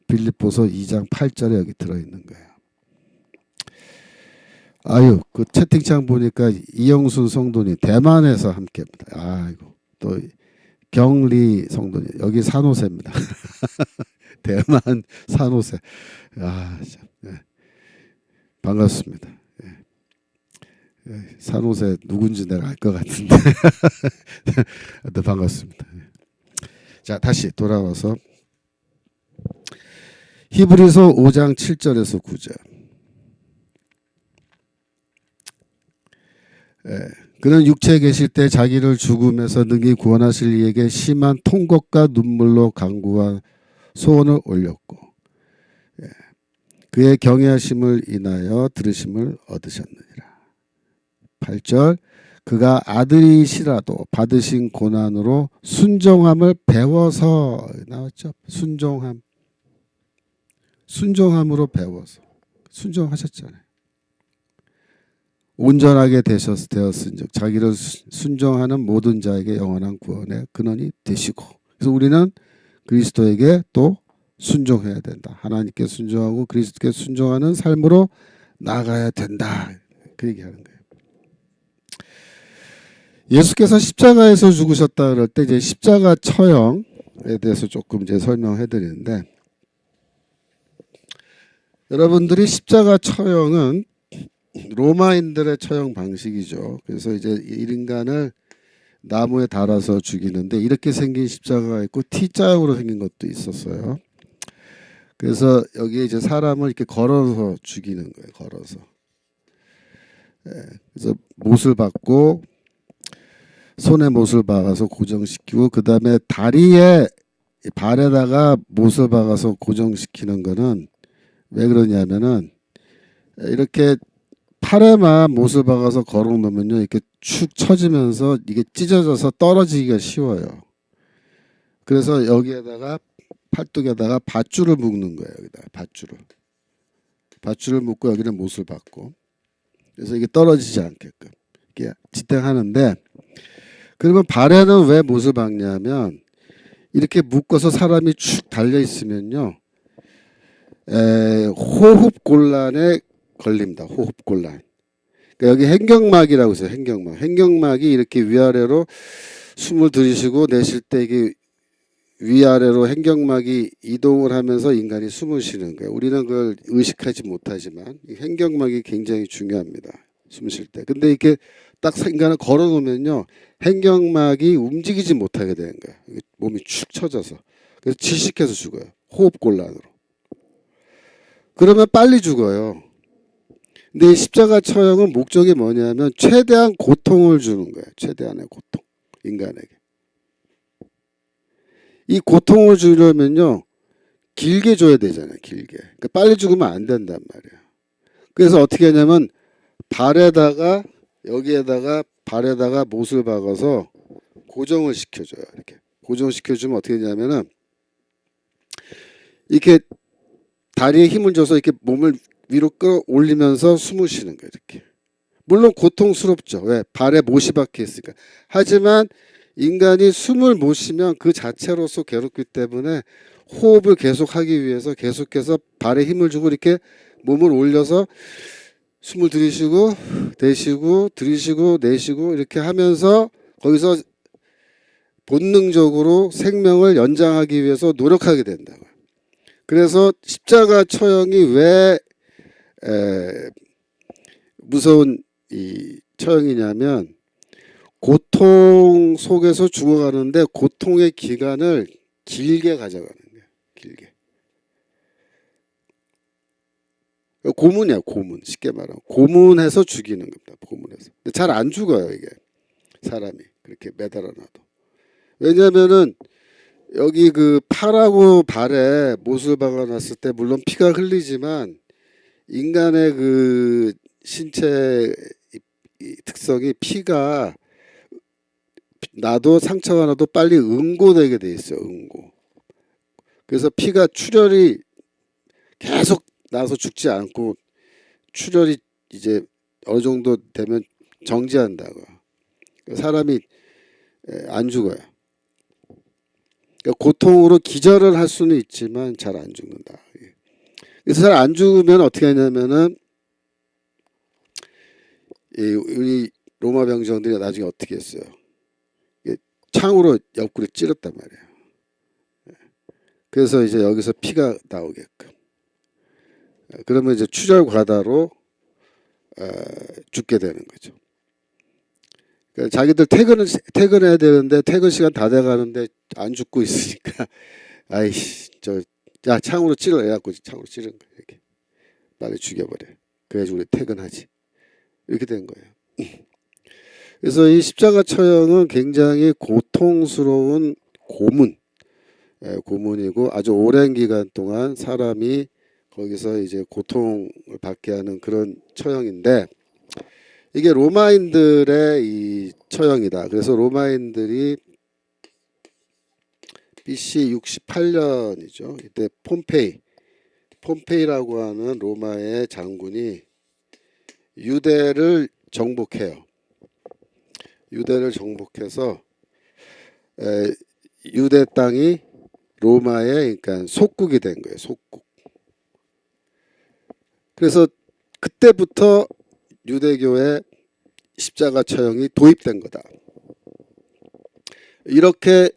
빌립보서 2장 8절에 여기 들어있는 거예요. 아유, 그 채팅창 보니까 이영순 성도님 대만에서 함께합니다. 아이고, 또 경리 성도님 여기 산호세입니다. 대만 산호세. 아, 참, 네. 반갑습니다. 네. 산호세 누군지 내가 알 것 같은데. 네, 반갑습니다. 자, 다시 돌아와서 히브리서 5장 7절에서 9절. 그는 육체에 계실 때 자기를 죽음에서 능히 구원하실 이에게 심한 통곡과 눈물로 간구한 소원을 올렸고 그의 경외하심을 인하여 들으심을 얻으셨느니라. 8절. 그가 아들이시라도 받으신 고난으로 순종함을 배워서 나왔죠. 순종함으로 배워서 순종하셨잖아요. 온전하게 되었은즉 자기를 순종하는 모든 자에게 영원한 구원의 근원이 되시고 그래서 우리는 그리스도에게 또 순종해야 된다. 하나님께 순종하고 그리스도께 순종하는 삶으로 나아가야 된다. 그 얘기하는 거예요. 예수께서 십자가에서 죽으셨다 그럴 때 이제 십자가 처형에 대해서 조금 이제 설명해 드리는데 여러분들이 십자가 처형은 로마인들의 처형 방식이죠. 그래서 이제 1인간을 나무에 달아서 죽이는데 이렇게 생긴 십자가가 있고 T자형으로 생긴 것도 있었어요. 그래서 여기에 이제 사람을 이렇게 걸어서 죽이는 거예요. 걸어서. 그래서 못을 박고 손에 못을 박아서 고정시키고 그 다음에 다리에 발에다가 못을 박아서 고정시키는 거는 왜 그러냐면은 이렇게 팔에만 못을 박아서 걸어 놓으면요 이렇게 축 처지면서 이게 찢어져서 떨어지기가 쉬워요. 그래서 여기에다가 팔뚝에다가 밧줄을 묶는 거예요. 여기다 밧줄을 묶고 여기는 못을 박고 그래서 이게 떨어지지 않게끔 이렇게 지탱하는데 그러면 발에는 왜 못을 박냐면 이렇게 묶어서 사람이 축 달려 있으면요 호흡 곤란에 걸립니다. 호흡 곤란. 그러니까 여기 행경막이라고 있어요. 행경막이 이렇게 위아래로 숨을 들이쉬고 내쉴 때 이게 위아래로 행경막이 이동을 하면서 인간이 숨을 쉬는 거예요. 우리는 그걸 의식하지 못하지만 이 행경막이 굉장히 중요합니다. 숨 쉴 때. 근데 이렇게 딱 인간을 걸어 놓으면요. 행경막이 움직이지 못하게 되는 거예요. 몸이 축 처져서. 그래서 질식해서 죽어요. 호흡곤란으로. 그러면 빨리 죽어요. 근데 이 십자가 처형은 목적이 뭐냐면 최대한 고통을 주는 거예요. 최대한의 고통. 인간에게. 이 고통을 주려면요. 길게 줘야 되잖아요. 길게. 그러니까 빨리 죽으면 안 된단 말이에요. 그래서 어떻게 하냐면 발에다가 여기에다가 발에다가 못을 박아서 고정을 시켜줘요. 이렇게 고정시켜주면 어떻게 되냐면은 이렇게 다리에 힘을 줘서 이렇게 몸을 위로 끌어올리면서 숨을 쉬는 거예요. 이렇게. 물론 고통스럽죠. 왜? 발에 못이 박혀 있으니까. 하지만 인간이 숨을 못 쉬면 그 자체로서 괴롭기 때문에 호흡을 계속하기 위해서 계속해서 발에 힘을 주고 이렇게 몸을 올려서 숨을 들이쉬고 내쉬고 들이쉬고 내쉬고 이렇게 하면서 거기서 본능적으로 생명을 연장하기 위해서 노력하게 된다고요. 그래서 십자가 처형이 왜 무서운 이 처형이냐면 고통 속에서 죽어가는데 고통의 기간을 길게 가져가는 거예요. 길게. 고문이야, 고문. 쉽게 말하면 고문해서 죽이는 겁니다. 고문해서. 근데 잘 안 죽어요, 이게. 사람이 그렇게 매달아 놔도. 왜냐면은 여기 그 팔하고 발에 못을 박아 놨을 때 물론 피가 흘리지만 인간의 그 신체 이 특성이 피가 나도 상처가 나도 빨리 응고되게 돼 있어요. 응고. 그래서 피가 출혈이 계속 나서 죽지 않고 출혈이 이제 어느 정도 되면 정지한다고요. 사람이 안 죽어요. 그러니까 고통으로 기절을 할 수는 있지만 잘 안 죽는다. 그래서 잘 안 죽으면 어떻게 하냐면은 우리 로마 병정들이 나중에 어떻게 했어요? 창으로 옆구리 찌렀단 말이에요. 그래서 이제 여기서 피가 나오게끔. 그러면 이제 출혈 과다로 죽게 되는 거죠. 그러니까 자기들 퇴근해야 되는데 퇴근 시간 다 돼가는데 안 죽고 있으니까 아이씨 야 창으로 찌르 해갖고 창으로 찌른 거예요. 이렇게 빨리 죽여버려. 그래야지 우리 퇴근하지. 이렇게 된 거예요. 그래서 이 십자가 처형은 굉장히 고통스러운 고문이고 아주 오랜 기간 동안 사람이 거기서 이제 고통을 받게 하는 그런 처형인데 이게 로마인들의 이 처형이다. 그래서 로마인들이 BC 68년이죠. 이때 폼페이라고 하는 로마의 장군이 유대를 정복해요. 유대를 정복해서 유대 땅이 로마의 그러니까 속국이 된 거예요. 속국. 그래서 그때부터 유대교의 십자가 처형이 도입된 거다. 이렇게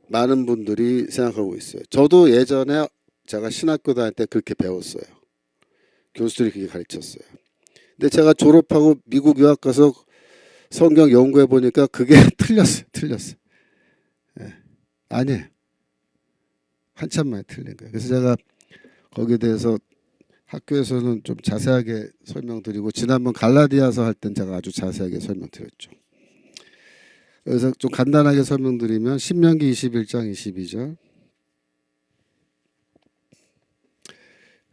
많은 분들이 생각하고 있어요. 저도 예전에 제가 신학교 다닐 때 그렇게 배웠어요. 교수들이 그렇게 가르쳤어요. 근데 제가 졸업하고 미국 유학 가서 성경 연구해 보니까 그게 틀렸어요. 네. 아니에요. 한참 만에 틀린 거예요. 그래서 제가 거기에 대해서 학교에서는 좀 자세하게 설명드리고 지난번 갈라디아서 할 땐 제가 아주 자세하게 설명드렸죠. 그래서 좀 간단하게 설명드리면 신명기 21장 22절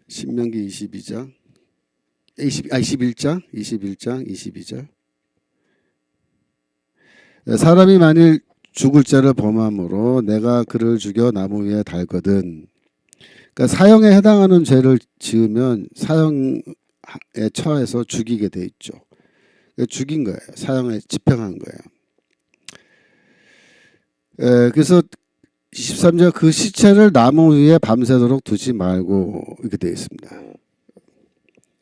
신명기 21장 22절 사람이 만일 죽을 죄를 범함으로 내가 그를 죽여 나무 위에 달거든. 그러니까 사형에 해당하는 죄를 지으면 사형에 처해서 죽이게 돼 있죠. 그러니까 죽인 거예요. 사형에 집행한 거예요. 그래서 23절 그 시체를 나무 위에 밤새도록 두지 말고 이렇게 되어 있습니다.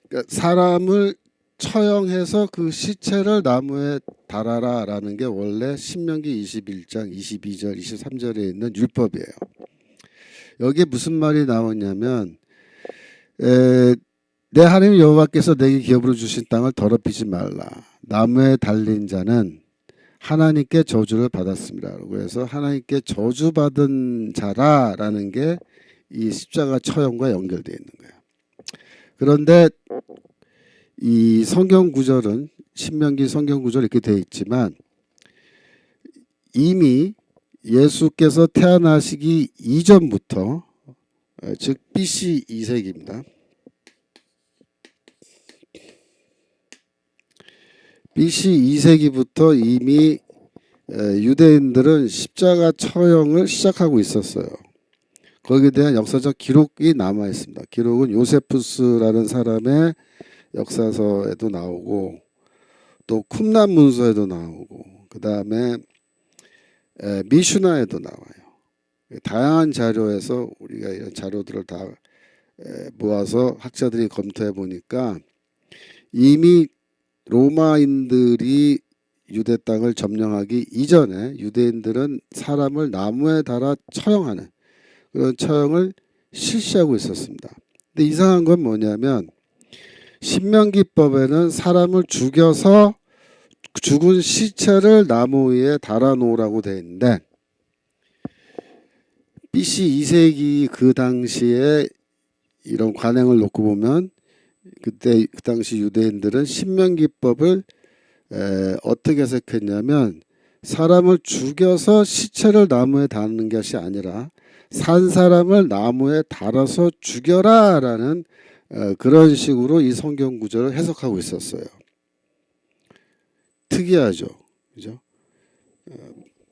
그러니까 사람을 처형해서 그 시체를 나무에 달아라라는 게 원래 신명기 21장 22절 23절에 있는 율법이에요. 여기에 무슨 말이 나오냐면 내 하나님 여호와께서 내게 기업으로 주신 땅을 더럽히지 말라. 나무에 달린 자는 하나님께 저주를 받았습니다. 그래서 하나님께 저주받은 자라라는 게 이 십자가 처형과 연결되어 있는 거예요. 그런데 이 성경 구절은 신명기 성경 구절 이렇게 되어 있지만 이미 예수께서 태어나시기 이전부터 즉 BC 2세기입니다. BC 2세기부터 이미 유대인들은 십자가 처형을 시작하고 있었어요. 거기에 대한 역사적 기록이 남아 있습니다. 기록은 요세푸스라는 사람의 역사서에도 나오고 또 쿰란 문서에도 나오고 그 다음에 미슈나에도 나와요. 다양한 자료에서 우리가 이런 자료들을 다 모아서 학자들이 검토해 보니까 이미 로마인들이 유대 땅을 점령하기 이전에 유대인들은 사람을 나무에 달아 처형하는 그런 처형을 실시하고 있었습니다. 근데 이상한 건 뭐냐면 신명기법에는 사람을 죽여서 죽은 시체를 나무 위에 달아 놓으라고 되어 있는데 BC 2세기 그 당시에 이런 관행을 놓고 보면 그때 그 당시 유대인들은 신명기법을 어떻게 해석했냐면 사람을 죽여서 시체를 나무에 다는 것이 아니라 산 사람을 나무에 달아서 죽여라라는 그런 식으로 이 성경 구절을 해석하고 있었어요. 특이하죠, 그죠?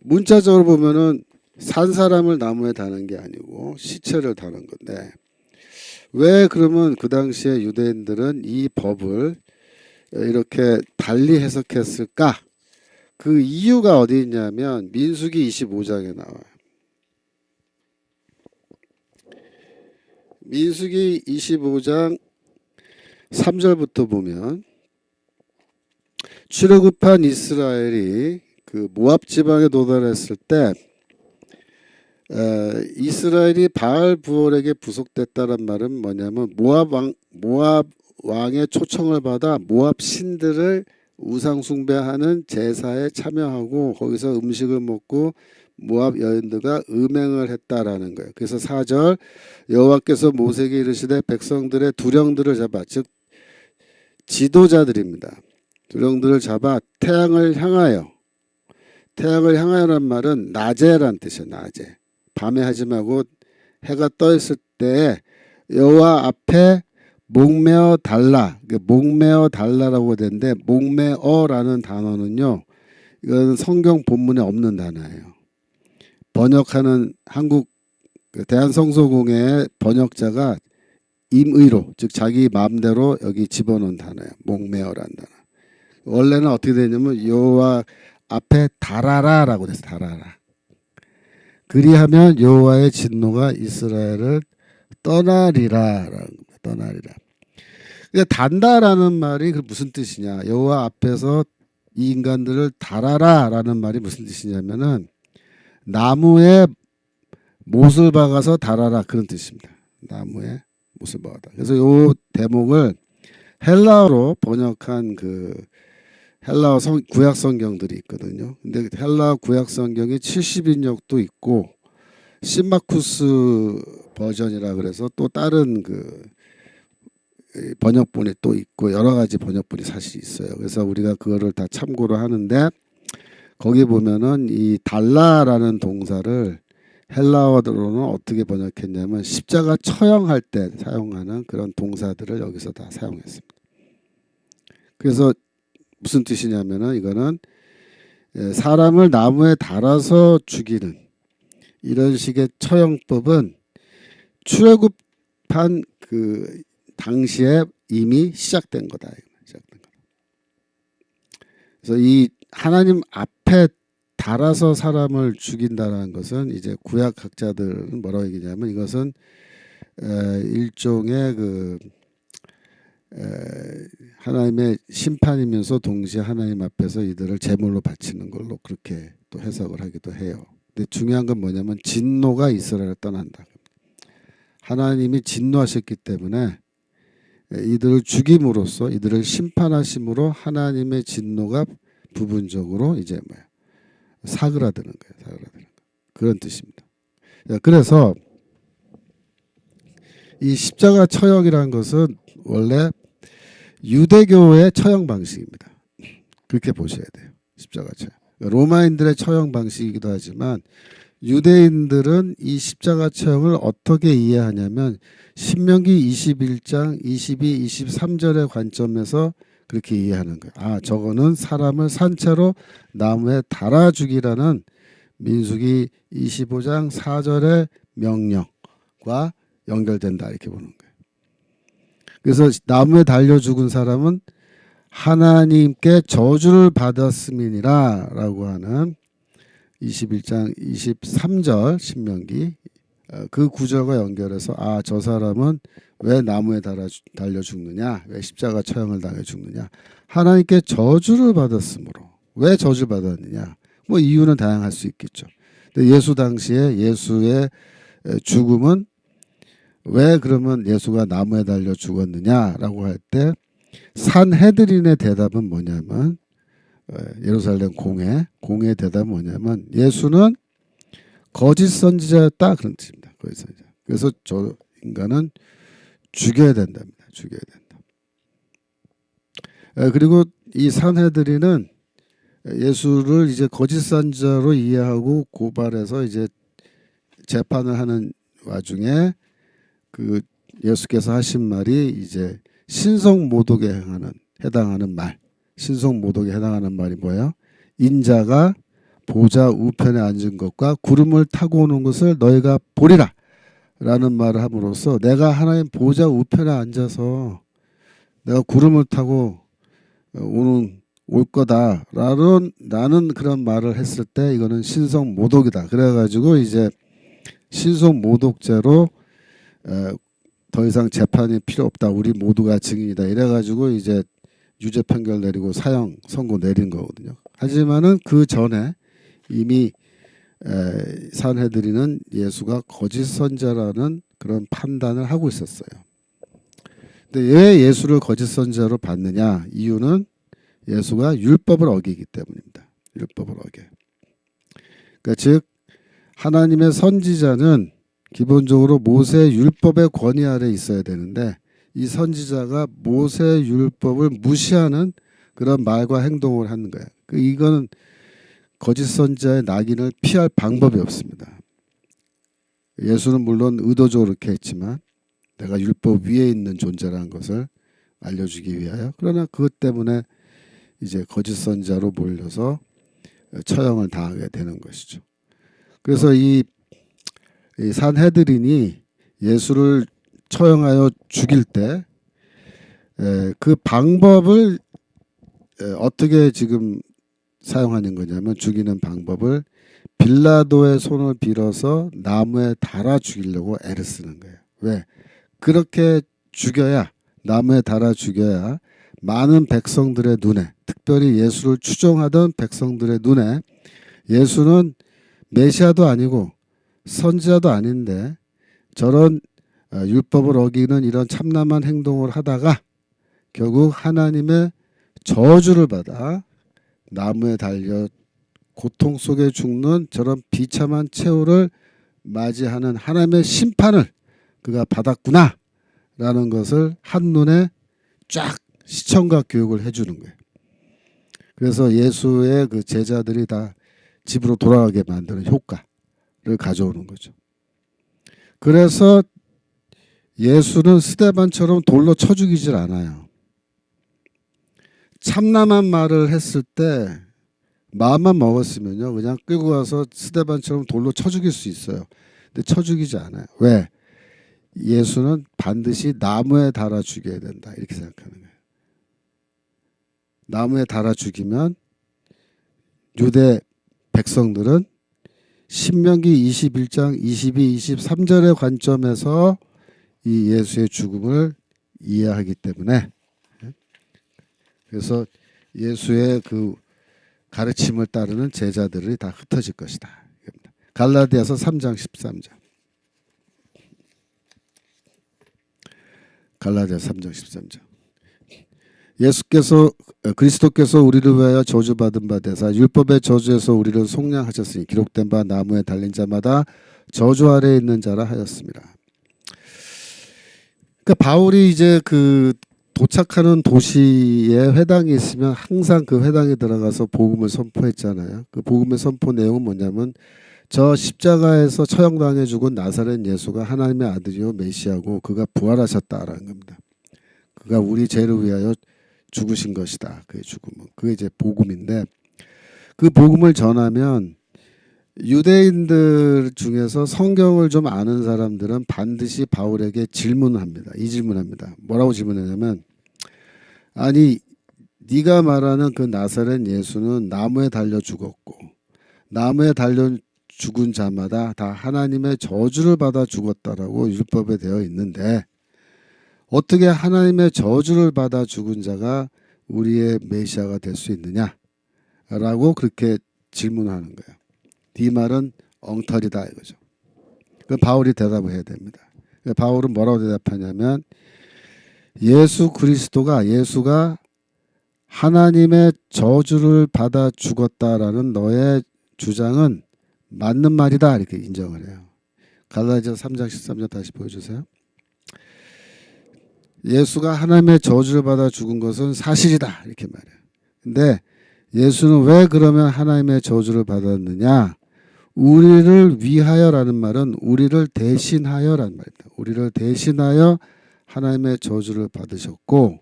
문자적으로 보면은 산 사람을 나무에 다는 게 아니고 시체를 다는 건데 왜 그러면 그 당시에 유대인들은 이 법을 이렇게 달리 해석했을까? 그 이유가 어디 있냐면 민수기 25장에 나와요. 민수기 25장 3절부터 보면 출애굽한 이스라엘이 그 모압 지방에 도달했을 때 이스라엘이 바알 부올에게 부속됐다는 말은 뭐냐면 모압 왕의 초청을 받아 모압 신들을 우상 숭배하는 제사에 참여하고 거기서 음식을 먹고 모압 여인들과 음행을 했다라는 거예요. 그래서 4절 여호와께서 모세에게 이르시되 백성들의 두령들을 잡아 즉 지도자들입니다. 두령들을 잡아 태양을 향하여란 말은 낮에란 뜻이에요. 낮에 밤에 하지 말고 해가 떠 있을 때 여호와 앞에 목매어 달라. 목매어 달라라고 되는데 목매어라는 단어는요. 이건 성경 본문에 없는 단어예요. 번역하는 한국 대한성서공회의 번역자가 임의로 즉 자기 마음대로 여기 집어넣은 단어예요. 목매어라는 단어. 원래는 어떻게 되냐면 여호와 앞에 달아라라고 돼서 달아라. 그리하면 여호와의 진노가 이스라엘을 떠나리라. 그러니까 단다라는 말이 무슨 뜻이냐? 여호와 앞에서 이 인간들을 달아라라는 말이 무슨 뜻이냐면은 나무에 못을 박아서 달아라 그런 뜻입니다. 나무에 못을 박아라. 그래서 이 대목을 헬라어로 번역한 그 헬라어 구약 성경들이 있거든요. 근데 헬라어 구약 성경이 70인역도 있고 신마쿠스 버전이라 그래서 또 다른 그 번역본이 또 있고 여러 가지 번역본이 사실 있어요. 그래서 우리가 그거를 다 참고로 하는데 거기 보면은 이 달라라는 동사를 헬라어로는 어떻게 번역했냐면 십자가 처형할 때 사용하는 그런 동사들을 여기서 다 사용했습니다. 그래서 무슨 뜻이냐면은 이거는 사람을 나무에 달아서 죽이는 이런 식의 처형법은 출애굽한 그 당시에 이미 시작된 거다. 그래서 이 하나님 앞에 달아서 사람을 죽인다는 것은 이제 구약학자들은 뭐라고 얘기냐면 이것은 일종의 그 하나님의 심판이면서 동시에 하나님 앞에서 이들을 제물로 바치는 걸로 그렇게 또 해석을 하기도 해요. 근데 중요한 건 뭐냐면 진노가 이스라엘을 떠난다. 하나님이 진노하셨기 때문에 이들을 죽임으로써 이들을 심판하심으로 하나님의 진노가 부분적으로 이제 뭐야 사그라드는 거예요. 사그라드는 거. 그런 뜻입니다. 그래서 이 십자가 처형이라는 것은 원래 유대교의 처형 방식입니다. 그렇게 보셔야 돼요. 십자가 처형. 로마인들의 처형 방식이기도 하지만 유대인들은 이 십자가 처형을 어떻게 이해하냐면 신명기 21장 22, 23절의 관점에서 그렇게 이해하는 거예요. 아, 저거는 사람을 산채로 나무에 달아 죽이라는 민수기 25장 4절의 명령과 연결된다 이렇게 보는 거예요. 그래서 나무에 달려 죽은 사람은 하나님께 저주를 받았음이니라 라고 하는 21장 23절 신명기 그 구절과 연결해서 아, 저 사람은 왜 나무에 달려 죽느냐, 왜 십자가 처형을 당해 죽느냐, 하나님께 저주를 받았으므로. 왜 저주를 받았느냐, 뭐 이유는 다양할 수 있겠죠. 근데 예수 당시에 예수의 죽음은 왜 그러면 예수가 나무에 달려 죽었느냐라고 할 때 산헤드린의 대답은 뭐냐면 예루살렘 공의 대답은 뭐냐면 예수는 거짓 선지자였다 그런 뜻입니다. 거짓 선지자. 그래서 저 인간은 죽여야 된답니다. 죽여야 된다. 그리고 이 산헤드린은 예수를 이제 거짓 선지자로 이해하고 고발해서 이제 재판을 하는 와중에 그 예수께서 하신 말이 이제 신성모독에 해당하는 말. 신성모독에 해당하는 말이 뭐예요? 인자가 보좌 우편에 앉은 것과 구름을 타고 오는 것을 너희가 보리라 라는 말을 함으로써 내가 하나님 보좌 우편에 앉아서 내가 구름을 타고 올 거다라는 나는 그런 말을 했을 때 이거는 신성모독이다. 그래가지고 이제 신성모독죄로 더 이상 재판이 필요 없다. 우리 모두가 증인이다. 이래가지고 이제 유죄 판결 내리고 사형 선고 내린 거거든요. 하지만은 그 전에 이미 산헤드린은 예수가 거짓 선지자라는 그런 판단을 하고 있었어요. 근데 왜 예수를 거짓 선지자로 봤느냐? 이유는 예수가 율법을 어기기 때문입니다. 율법을 어겨. 그러니까 즉 하나님의 선지자는 기본적으로 모세 율법의 권위 아래 있어야 되는데 이 선지자가 모세 율법을 무시하는 그런 말과 행동을 하는 거예요. 이거는 거짓 선지자의 낙인을 피할 방법이 없습니다. 예수는 물론 의도적으로 그렇게 했지만 내가 율법 위에 있는 존재라는 것을 알려주기 위하여 그러나 그것 때문에 이제 거짓 선지자로 몰려서 처형을 당하게 되는 것이죠. 그래서 이 산헤드린이 예수를 처형하여 죽일 때 그 방법을 어떻게 지금 사용하는 거냐면 죽이는 방법을 빌라도의 손을 빌어서 나무에 달아 죽이려고 애를 쓰는 거예요. 왜? 그렇게 죽여야 나무에 달아 죽여야 많은 백성들의 눈에 특별히 예수를 추종하던 백성들의 눈에 예수는 메시아도 아니고 선지자도 아닌데 저런 율법을 어기는 이런 참남한 행동을 하다가 결국 하나님의 저주를 받아 나무에 달려 고통 속에 죽는 저런 비참한 최후를 맞이하는 하나님의 심판을 그가 받았구나 라는 것을 한눈에 쫙 시청각 교육을 해주는 거예요. 그래서 예수의 그 제자들이 다 집으로 돌아가게 만드는 효과를 가져오는 거죠. 그래서 예수는 스데반처럼 돌로 쳐 죽이질 않아요. 참남한 말을 했을 때 마음만 먹었으면요 그냥 끌고 가서 스데반처럼 돌로 쳐 죽일 수 있어요. 근데 쳐 죽이지 않아요. 왜? 예수는 반드시 나무에 달아 죽여야 된다 이렇게 생각하는 거예요. 나무에 달아 죽이면 유대 백성들은 신명기 21장 22, 23절의 관점에서 이 예수의 죽음을 이해하기 때문에 그래서 예수의 그 가르침을 따르는 제자들이 다 흩어질 것이다. 갈라디아서 3장 13절. 갈라디아서 3장 13절. 예수께서 그리스도께서 우리를 위하여 저주받은 바 되사 율법의 저주에서 우리를 속량하셨으니 기록된 바 나무에 달린 자마다 저주 아래에 있는 자라 하였습니다. 그러니까 바울이 이제 그 도착하는 도시에 회당이 있으면 항상 그 회당에 들어가서 복음을 선포했잖아요. 그 복음의 선포 내용은 뭐냐면 저 십자가에서 처형당해 죽은 나사렛 예수가 하나님의 아들이요 메시아고 그가 부활하셨다라는 겁니다. 그가 우리 죄를 위하여 죽으신 것이다. 그의 죽음은. 그게 이제 복음인데 그 복음을 전하면 유대인들 중에서 성경을 좀 아는 사람들은 반드시 바울에게 질문합니다. 이 질문합니다. 뭐라고 질문하냐면 아니 네가 말하는 그 나사렛 예수는 나무에 달려 죽었고 나무에 달려 죽은 자마다 다 하나님의 저주를 받아 죽었다라고 율법에 되어 있는데 어떻게 하나님의 저주를 받아 죽은 자가 우리의 메시아가 될 수 있느냐라고 그렇게 질문하는 거예요. 네 말은 엉터리다 이거죠. 그 바울이 대답을 해야 됩니다. 바울은 뭐라고 대답하냐면 예수가 하나님의 저주를 받아 죽었다라는 너의 주장은 맞는 말이다 이렇게 인정을 해요. 갈라디아서 3장 13절 다시 보여주세요. 예수가 하나님의 저주를 받아 죽은 것은 사실이다 이렇게 말해요. 근데 예수는 왜 그러면 하나님의 저주를 받았느냐? 우리를 위하여라는 말은 우리를 대신하여라는 말입니다. 우리를 대신하여 하나님의 저주를 받으셨고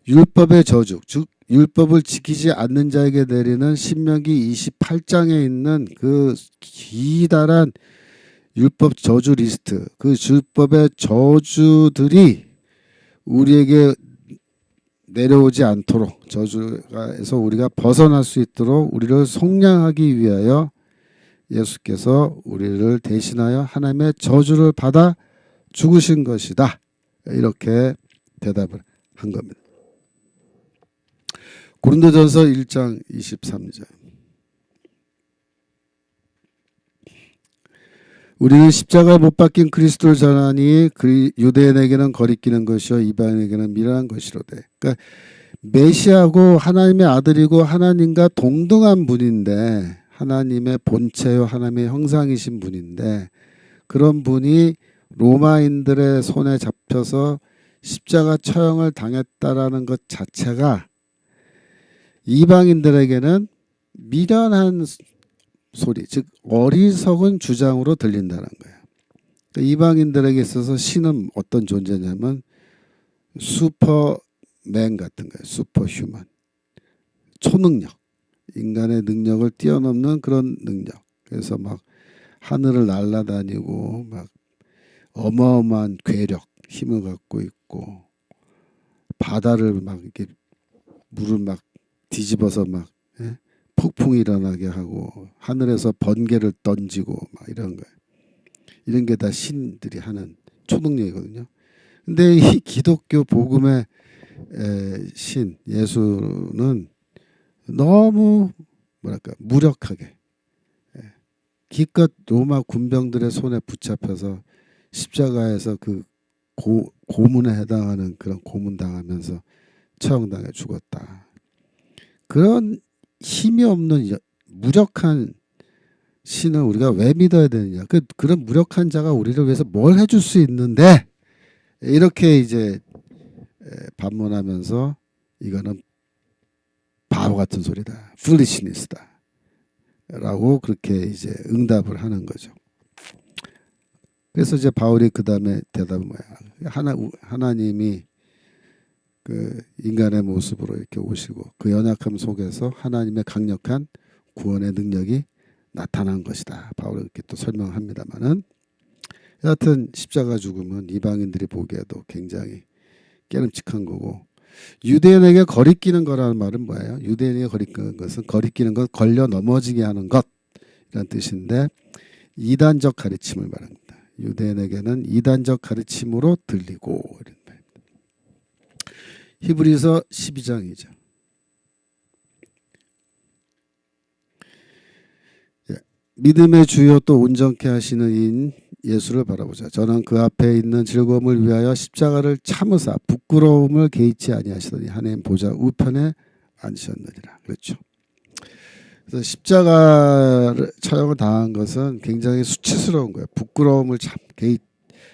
율법의 저주, 즉 율법을 지키지 않는 자에게 내리는 신명기 28장에 있는 그 기다란 율법 저주 리스트, 그 율법의 저주들이 우리에게 내려오지 않도록 저주에서 우리가 벗어날 수 있도록 우리를 속량하기 위하여 예수께서 우리를 대신하여 하나님의 저주를 받아 죽으신 것이다. 이렇게 대답을 한 겁니다. 고린도전서 1장 23절. 우리는 십자가에 못 박힌 그리스도를 전하니 유대인에게는 거리끼는 것이요 이방인에게는 미련한 것이로되. 그러니까 메시아고 하나님의 아들이고 하나님과 동등한 분인데 하나님의 본체요 하나님의 형상이신 분인데 그런 분이 로마인들의 손에 잡혀서 십자가 처형을 당했다라는 것 자체가 이방인들에게는 미련한 소리, 즉 어리석은 주장으로 들린다는 거예요. 그러니까 이방인들에게 있어서 신은 어떤 존재냐면 슈퍼맨 같은 거예요. 슈퍼휴먼. 초능력. 인간의 능력을 뛰어넘는 그런 능력. 그래서 막 하늘을 날아다니고 막 어마어마한 괴력, 힘을 갖고 있고 바다를 막 이렇게 물을 막 뒤집어서 막 폭풍이 일어나게 하고 하늘에서 번개를 던지고 막 이런 거예요. 이런 게 다 신들이 하는 초능력이거든요. 근데 이 기독교 복음의 신 예수는 너무 뭐랄까 무력하게 기껏 로마 군병들의 손에 붙잡혀서 십자가에서 그 고문에 해당하는 그런 고문당하면서 처형당해 죽었다. 그런 힘이 없는 무력한 신을 우리가 왜 믿어야 되느냐? 그런 무력한 자가 우리를 위해서 뭘 해줄 수 있는데 이렇게 이제 반문하면서 이거는 바보 같은 소리다, foolishness다, 라고 그렇게 이제 응답을 하는 거죠. 그래서 이제 바울이 그 다음에 대답은 뭐야? 하나님이 그 인간의 모습으로 이렇게 오시고 그 연약함 속에서 하나님의 강력한 구원의 능력이 나타난 것이다. 바울은 이렇게 또 설명합니다만은 여하튼 십자가 죽음은 이방인들이 보기에도 굉장히 깨름칙한 거고 유대인에게 거리끼는 거라는 말은 뭐예요? 유대인에게 거리끼는 것은 거리끼는 것 걸려 넘어지게 하는 것이라는 뜻인데 이단적 가르침을 말합니다. 유대인에게는 이단적 가르침으로 들리고 이런 말입니다. 히브리서 12장이죠. 믿음의 주요 또 온전케 하시는 이인 예수를 바라보자. 저는 그 앞에 있는 즐거움을 위하여 십자가를 참으사 부끄러움을 개의치 아니하시더니 하나님 보좌 우편에 앉으셨느니라. 그렇죠. 그래서 십자가를 처형을 당한 것은 굉장히 수치스러운 거예요. 부끄러움을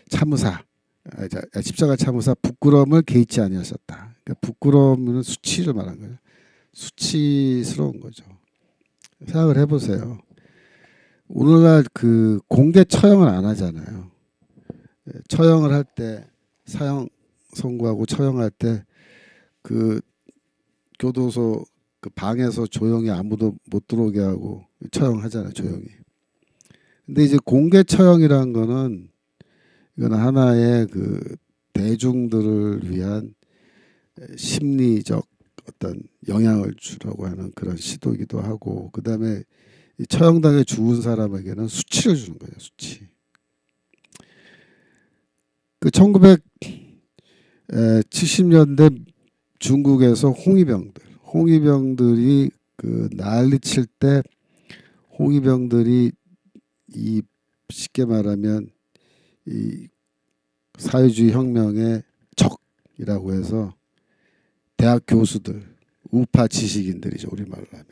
참으사 십자가 참으사 부끄러움을 개의치 아니하셨다. 그러니까 부끄러움은 수치를 말한 거예요. 수치스러운 거죠. 생각을 해보세요. 오늘날 그 공개 처형을 안 하잖아요. 처형을 할 때 사형 선고하고 처형할 때 그 교도소 그 방에서 조용히 아무도 못 들어오게 하고 처형하잖아요. 조용히. 근데 이제 공개 처형이라는 거는 이건 하나의 그 대중들을 위한 심리적 어떤 영향을 주려고 하는 그런 시도이기도 하고, 그 다음에 이 처형당해 죽은 사람에게는 수치를 주는 거예요. 수치. 그 1970년대 중국에서 홍위병들이 그 난리칠 때 홍위병들이 이 쉽게 말하면 이 사회주의 혁명의 적이라고 해서 대학 교수들, 우파 지식인들이죠. 우리말로 하면.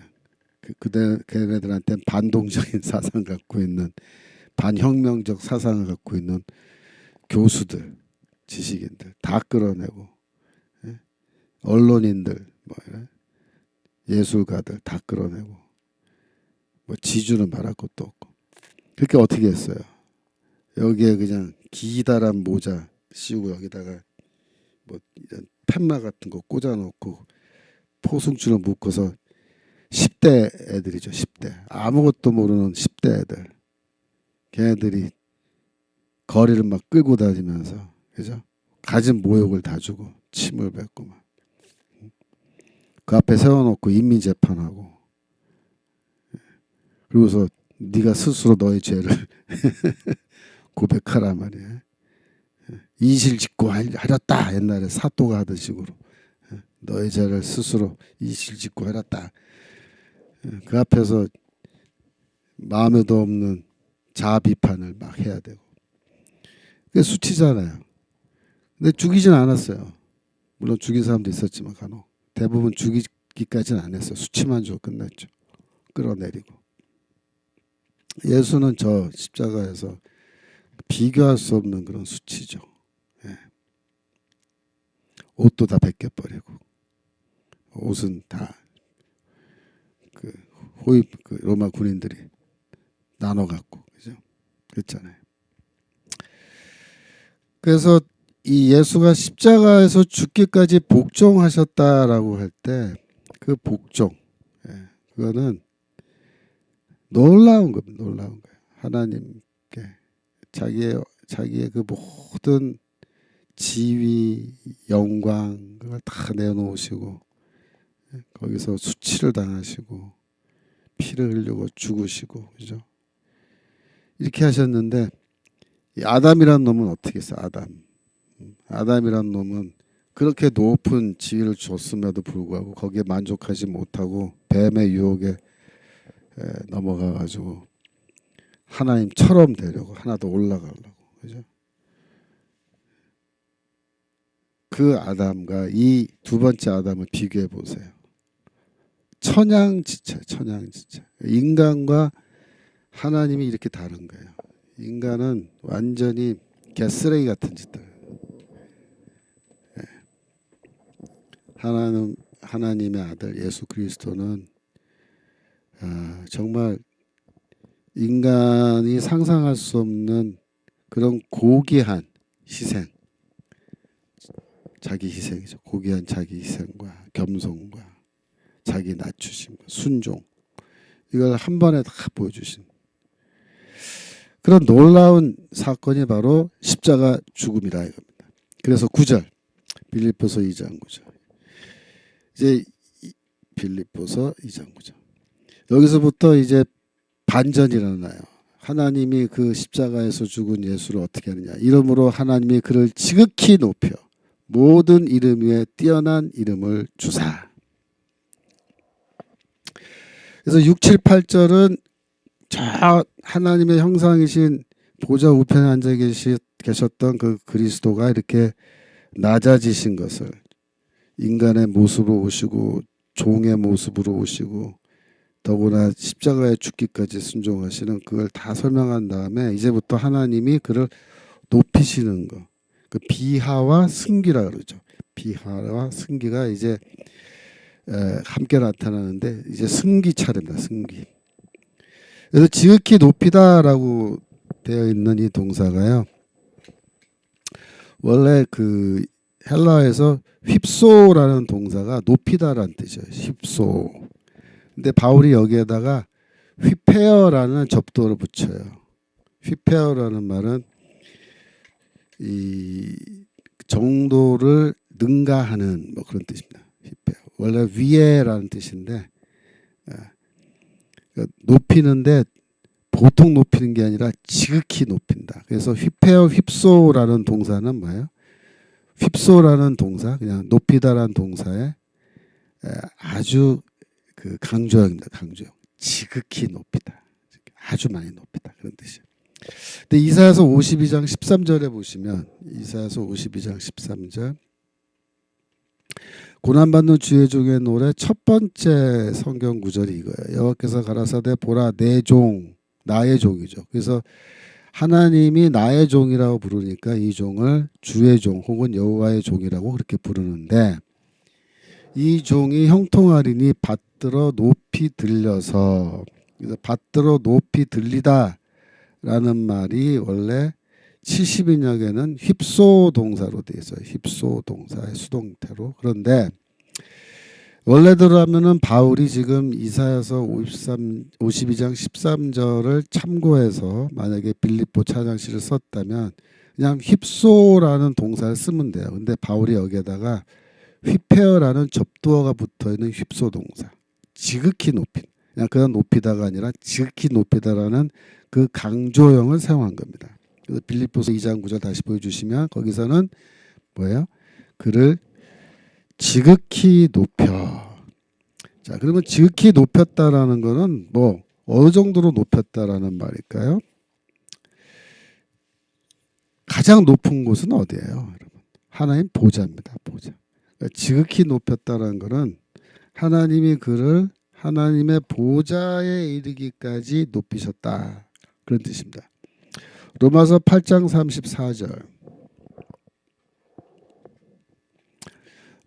걔네들한테는 반동적인 사상 갖고 있는, 반혁명적 사상을 갖고 있는 교수들, 지식인들 다 끌어내고, 언론인들, 예술가들 다 끌어내고, 지주는 말할 것도 없고. 그렇게 어떻게 했어요? 여기에 그냥 기다란 모자 씌우고 여기다가 이런 팻말 같은 거 꽂아놓고 포승줄을 묶어서 10대 애들이죠. 10대. 아무것도 모르는 10대 애들. 걔네들이 거리를 막 끌고 다니면서, 그죠? 가진 모욕을 다 주고 침을 뱉고 막. 그 앞에 세워놓고 인민재판하고. 그리고서 네가 스스로 너의 죄를 고백하라 말이야. 이실직고 하렸다. 옛날에 사또가 하던 식으로. 너의 죄를 스스로 이실직고 하렸다. 그 앞에서 마음에도 없는 자아 비판을 막 해야 되고. 그게 수치잖아요. 근데 죽이진 않았어요. 물론 죽인 사람도 있었지만 간혹. 대부분 죽이기까지는 안 했어요. 수치만 주고 끝났죠. 끌어내리고. 예수는 저 십자가에서 비교할 수 없는 그런 수치죠. 예. 옷도 다 벗겨버리고, 옷은 다 그 로마 군인들이 나눠 갖고, 그죠? 그랬잖아요. 그래서 이 예수가 십자가에서 죽기까지 복종하셨다라고 할 때 그 복종, 그거는 놀라운 겁니다. 놀라운 거예요. 하나님께 자기의 그 모든 지위, 영광 그걸 다 내놓으시고, 거기서 수치를 당하시고 피를 흘리고 죽으시고, 그죠? 이렇게 하셨는데, 이 아담이란 놈은 어떻게 했어? 아담이란 놈은 그렇게 높은 지위를 줬음에도 불구하고 거기에 만족하지 못하고 뱀의 유혹에 넘어가 가지고 하나님처럼 되려고, 하나 더 올라가려고, 그죠? 그 아담과 이 두 번째 아담을 비교해 보세요. 천양지차. 인간과 하나님이 이렇게 다른 거예요. 인간은 완전히 개쓰레기 같은 짓들. 하나님의 아들 예수 그리스도는 정말 인간이 상상할 수 없는 그런 고귀한 희생, 자기 희생이죠. 고귀한 자기 희생과 겸손과 자기 낮추심과 순종, 이걸 한 번에 다 보여주신 그런 놀라운 사건이 바로 십자가 죽음이라 이겁니다. 그래서 9절, 빌립보서 2장 9절. 이제 빌립보서 2장 9절. 여기서부터 이제 반전이 일어나요. 하나님이 그 십자가에서 죽은 예수를 어떻게 하느냐. 이름으로 하나님이 그를 지극히 높여 모든 이름 위에 뛰어난 이름을 주사. 그래서 6, 7, 8절은 저 하나님의 형상이신 보좌 우편에 앉아 계셨던 그 그리스도가 이렇게 낮아지신 것을, 인간의 모습으로 오시고 종의 모습으로 오시고 더구나 십자가에 죽기까지 순종하시는, 그걸 다 설명한 다음에 이제부터 하나님이 그를 높이시는 거, 그 비하와 승기라 그러죠. 비하와 승기가 이제 함께 나타나는데, 이제 승기 차례입니다. 승기. 그래서 지극히 높이다라고 되어 있는 이 동사가요, 원래 그 헬라에서 휩소라는 동사가 높이다라는 뜻이에요. 휩소. 근데 바울이 여기에다가 휘페어라는 접두어를 붙여요. 휘페어라는 말은 이 정도를 능가하는 뭐 그런 뜻입니다. 휘페어. 원래 위에라는 뜻인데, 높이는데 보통 높이는 게 아니라 지극히 높인다. 그래서 휘페어 휩소라는 동사는 뭐예요? 휩소라는 동사, 그냥 높이다라는 동사에 아주 그 강조형입니다. 강조형. 지극히 높이다. 아주 많이 높이다. 그런 뜻이에요. 근데 이사야서 52장 13절에 보시면, 이사야서 52장 13절, 고난받는 주의 종의 노래 첫 번째 성경 구절이 이거예요. 여호와께서 가라사대 보라 내 종, 나의 종이죠. 그래서 하나님이 나의 종이라고 부르니까 이 종을 주의 종 혹은 여호와의 종이라고 그렇게 부르는데, 이 종이 형통하리니 받들어 높이 들려서, 그래서 받들어 높이 들리다 라는 말이 원래 70인역에는 휩소 동사로 되어 있어요. 휩소 동사의 수동태로. 그런데 원래대로 하면은 바울이 지금 이사야서 52장 13절을 참고해서 만약에 빌립보 찬양시를 썼다면 그냥 휩소라는 동사를 쓰면 돼요. 근데 바울이 여기에다가 휘페어라는 접두어가 붙어있는 휩소 동사, 지극히 높인, 그냥 높이다가 아니라 지극히 높이다라는 그 강조형을 사용한 겁니다. 그래서 빌립보서 2장 9절 다시 보여주시면 거기서는 뭐예요? 그를 지극히 높여. 자, 그러면 지극히 높였다라는 거는 뭐 어느 정도로 높였다라는 말일까요? 가장 높은 곳은 어디예요, 여러분? 하나님 보좌입니다. 보좌. 그러니까 지극히 높였다라는 거는 하나님이 그를 하나님의 보좌에 이르기까지 높이셨다, 그런 뜻입니다. 로마서 8장 34절,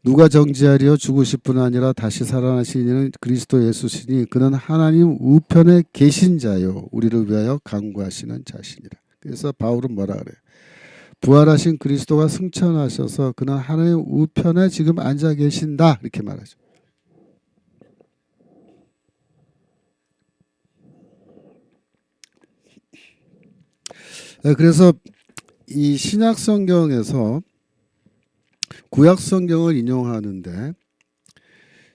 누가 정죄하리요? 죽으실 뿐 아니라 다시 살아나신 이는 그리스도 예수시니 그는 하나님 우편에 계신 자요 우리를 위하여 간구하시는 자시니라. 그래서 바울은 뭐라 그래요? 부활하신 그리스도가 승천하셔서 그는 하나님 우편에 지금 앉아 계신다, 이렇게 말하죠. 그래서 이 신약 성경에서 구약 성경을 인용하는데,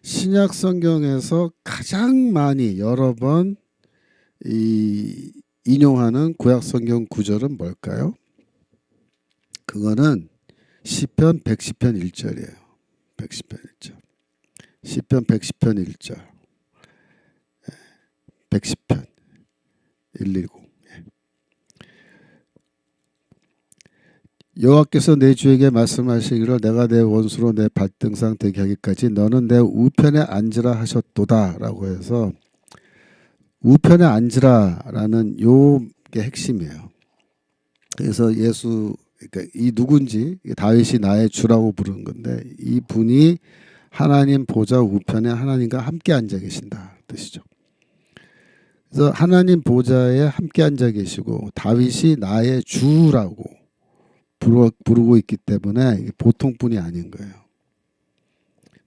신약 성경에서 가장 많이 여러 번 인용하는 구약 성경 구절은 뭘까요? 그거는 시편 110편 1절이에요. 110편 1절. 시편 110편 1절. 110편 119. 여호와께서 내 주에게 말씀하시기를 내가 내 원수로 내 발등상 되게 하기까지 너는 내 우편에 앉으라 하셨도다 라고 해서, 우편에 앉으라라는 요게 핵심이에요. 그래서 그러니까 이 누군지, 다윗이 나의 주라고 부르는 건데, 이 분이 하나님 보좌 우편에 하나님과 함께 앉아 계신다 뜻이죠. 그래서 하나님 보좌에 함께 앉아 계시고 다윗이 나의 주라고 부르고 있기 때문에 보통 분이 아닌 거예요.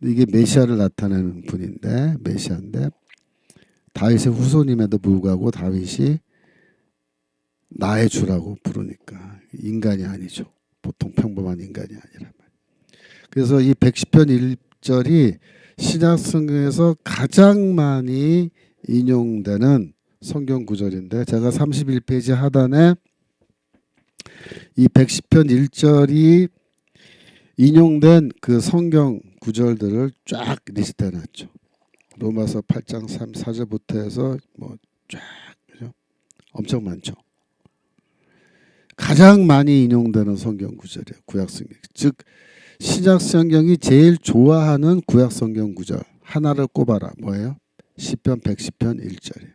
이게 메시아를 나타내는 분인데, 메시아인데 다윗의 후손임에도 불구하고 다윗이 나의 주라고 부르니까 인간이 아니죠. 보통 평범한 인간이 아니란 말이에요. 그래서 이 110편 1절이 신약 성경에서 가장 많이 인용되는 성경 구절인데, 제가 31페이지 하단에 이 110편 1절이 인용된 그 성경 구절들을 쫙 리스트해 놨죠. 로마서 8장 4절부터 해서 뭐 쫙, 그죠? 엄청 많죠. 가장 많이 인용되는 성경 구절이에요. 구약 성경. 즉 신약 성경이 제일 좋아하는 구약 성경 구절 하나를 꼽아라. 뭐예요? 시편 110편 1절이에요.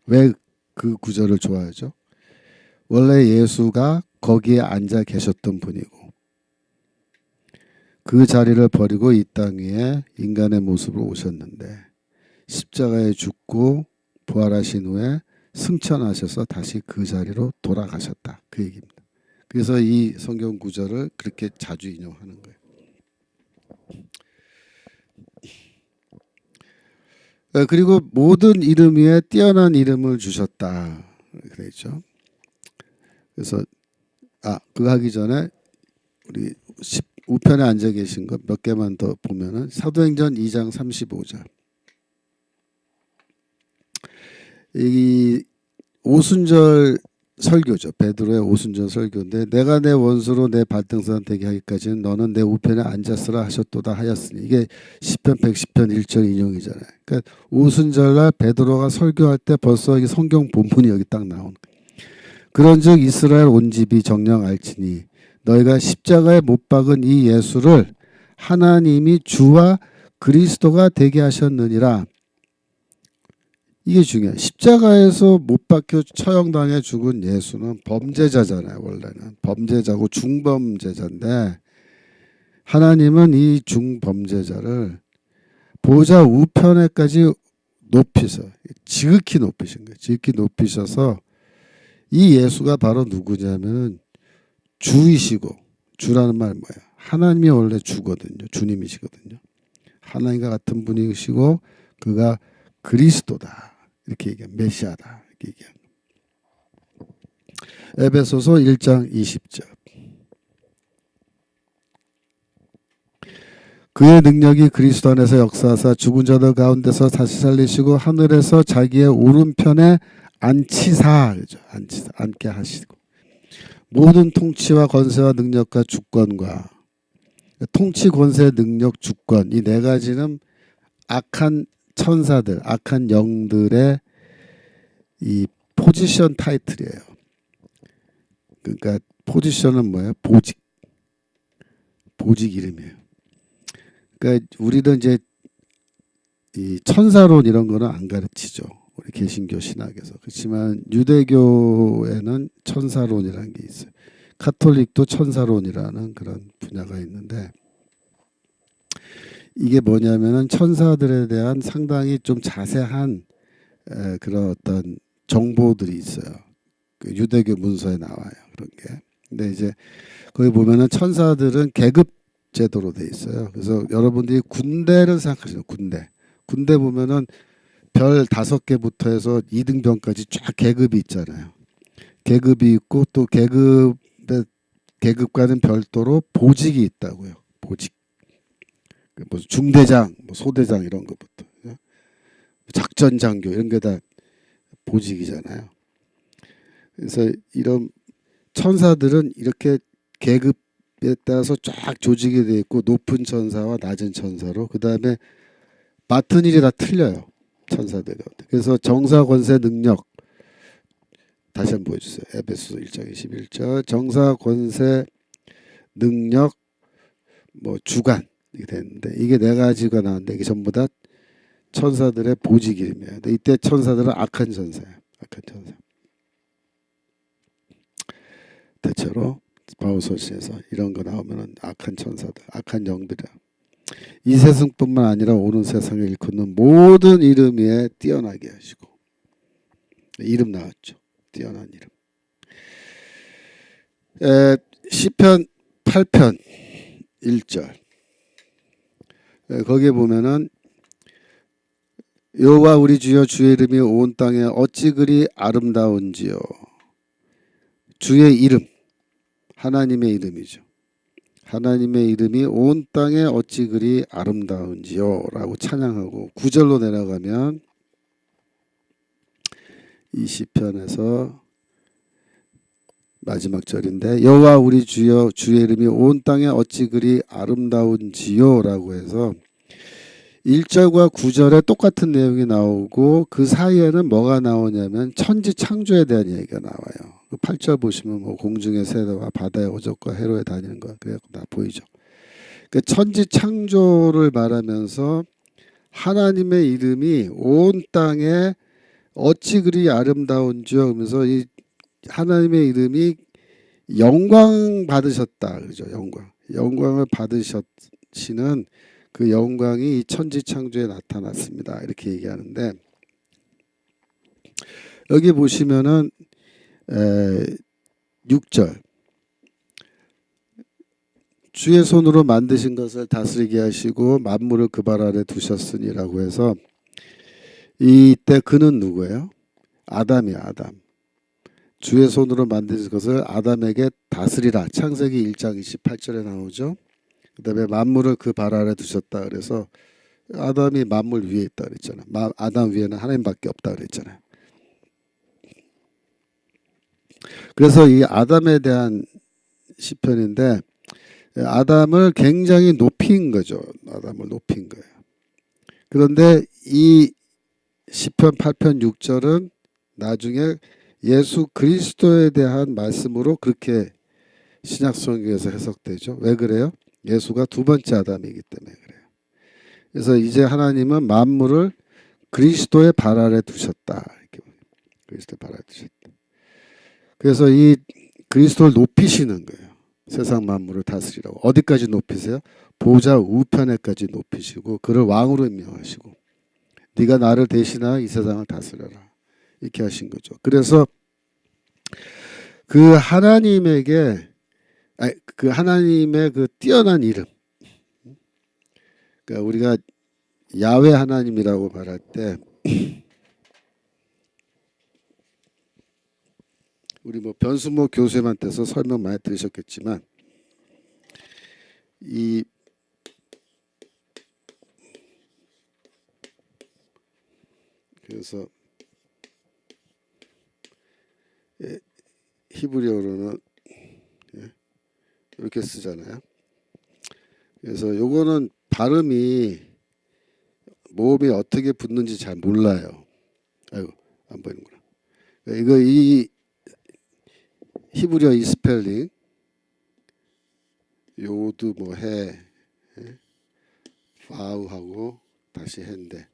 왜 그 구절을 좋아하죠? 원래 예수가 거기에 앉아 계셨던 분이고 그 자리를 버리고 이 땅 위에 인간의 모습으로 오셨는데 십자가에 죽고 부활하신 후에 승천하셔서 다시 그 자리로 돌아가셨다. 그 얘기입니다. 그래서 이 성경 구절을 그렇게 자주 인용하는 거예요. 그리고 모든 이름 위에 뛰어난 이름을 주셨다. 그랬죠. 그래서 그거 하기 전에 우리 우편에 앉아 계신 거 몇 개만 더 보면은 사도행전 2장 35절. 이 오순절 설교죠. 베드로의 오순절 설교인데 내가 내 원수로 내 발등상 되게 하기까지는 너는 내 우편에 앉았으라 하셨도다 하였으니 이게 시편 110편 1절 인용이잖아요. 그러니까 오순절날 베드로가 설교할 때 벌써 이 성경 본문이 여기 딱 나오는 거예요. 그런즉 이스라엘 온 집이 정녕 알지니 너희가 십자가에 못 박은 이 예수를 하나님이 주와 그리스도가 되게 하셨느니라. 이게 중요해요. 십자가에서 못 박혀 처형당해 죽은 예수는 범죄자잖아요. 원래는 범죄자고 중범죄자인데 하나님은 이 중범죄자를 보좌 우편에까지 높이서 지극히 높이신 거예요. 지극히 높이셔서 이 예수가 바로 누구냐면 주이시고, 주라는 말 뭐예요? 하나님이 원래 주거든요. 주님이시거든요. 하나님과 같은 분이시고 그가 그리스도다. 이렇게 얘기합니다. 메시아다. 이렇게 얘기합니다. 에베소서 1장 20절. 그의 능력이 그리스도 안에서 역사하사 죽은 자들 가운데서 다시 살리시고 하늘에서 자기의 오른편에 앉히사, 그죠? 앉히사, 앉게 하시고 모든 통치와 권세와 능력과 주권과 통치, 권세, 능력, 주권 이 네 가지는 악한 천사들, 악한 영들의 이 포지션 타이틀이에요. 그러니까 포지션은 뭐예요? 보직 이름이에요. 그러니까 우리는 이제 이 천사론 이런 거는 안 가르치죠. 우리 개신교 신학에서. 그렇지만 유대교에는 천사론이라는 게 있어요. 카톨릭도 천사론이라는 그런 분야가 있는데 이게 뭐냐면은 천사들에 대한 상당히 좀 자세한 그런 어떤 정보들이 있어요. 그 유대교 문서에 나와요. 그런 게. 근데 이제 거기 보면은 천사들은 계급 제도로 돼 있어요. 그래서 여러분들이 군대를 생각하시죠. 군대 보면은 별 5개부터 해서 2등병까지 쫙 계급이 있잖아요. 계급이 있고 또 계급과는 별도로 보직이 있다고요. 보직. 뭐 중대장, 뭐 소대장 이런 것부터 작전 장교 이런 게 다 보직이잖아요. 그래서 이런 천사들은 이렇게 계급에 따라서 쫙 조직이 되어 있고 높은 천사와 낮은 천사로 그 다음에 맡은 일이 다 틀려요. 천사들이. 그래서 정사, 권세, 능력 다시 한번 보여주세요. 에베소서 1장 21절 정사, 권세, 능력, 뭐 주관 이게 되는데 이게 네 가지가 나왔는데 이게 전부 다 천사들의 보직 이름이에요. 근데 이때 천사들은 악한 천사예요. 악한 천사. 대체로 바울서신에서 이런 거 나오면은 악한 천사들, 악한 영들이야. 이 세상뿐만 아니라 오는 세상을 일컫는 모든 이름 위에 뛰어나게 하시고 이름 나왔죠. 뛰어난 이름. 시편 8편 1절. 거기에 보면은 여호와 우리 주여 주의 이름이 온 땅에 어찌 그리 아름다운지요. 주의 이름 하나님의 이름이죠. 하나님의 이름이 온 땅에 어찌 그리 아름다운지요 라고 찬양하고 9절로 내려가면 이 시편에서 마지막 절인데 여호와 우리 주여 주의 이름이 온 땅에 어찌 그리 아름다운지요 라고 해서 1절과 9절에 똑같은 내용이 나오고 그 사이에는 뭐가 나오냐면 천지 창조에 대한 얘기가 나와요. 8절 보시면 뭐 공중의 새와 바다의 어족과 해로에 다니는 거 그래 다 보이죠. 그 천지 창조를 말하면서 하나님의 이름이 온 땅에 어찌 그리 아름다운지요 하면서 이 하나님의 이름이 영광 받으셨다 그러죠. 영광을 받으시는 그 영광이 이 천지 창조에 나타났습니다. 이렇게 얘기하는데 여기 보시면은 6절 주의 손으로 만드신 것을 다스리게 하시고 만물을 그 발 아래 두셨으니라고 해서 이때 그는 누구예요? 아담이야. 아담. 주의 손으로 만드신 것을 아담에게 다스리라. 창세기 1장 28절에 나오죠. 그 다음에 만물을 그 발 아래 두셨다 그래서 아담이 만물 위에 있다 그랬잖아. 아담 위에는 하나님밖에 없다 그랬잖아요. 그래서 이 아담에 대한 시편인데 아담을 굉장히 높인 거죠. 아담을 높인 거예요. 그런데 이 시편 8편 6절은 나중에 예수 그리스도에 대한 말씀으로 그렇게 신약 성경에서 해석되죠. 왜 그래요? 예수가 두 번째 아담이기 때문에 그래요. 그래서 이제 하나님은 만물을 그리스도의 발 아래 두셨다. 이렇게 그리스도의 발 아래 두셨다. 그래서 이 그리스도를 높이시는 거예요. 세상 만물을 다스리라고. 어디까지 높이세요? 보좌 우편에까지 높이시고 그를 왕으로 임명하시고 네가 나를 대신하여 이 세상을 다스려라. 이렇게 하신 거죠. 그래서 그 하나님에게 그 하나님의 그 뛰어난 이름, 그러니까 우리가 야훼 하나님이라고 말할 때 우리 뭐 변수모 교수님한테서 설명 많이 들으셨겠지만 이 그래서 히브리어로는 이렇게 쓰잖아요. 그래서 요거는 발음이 모음이 어떻게 붙는지 잘 몰라요. 아이고 안 보이는구나. 이거 이 히브리어 이 스펠링 요도 뭐 해 파우하고 다시 해인데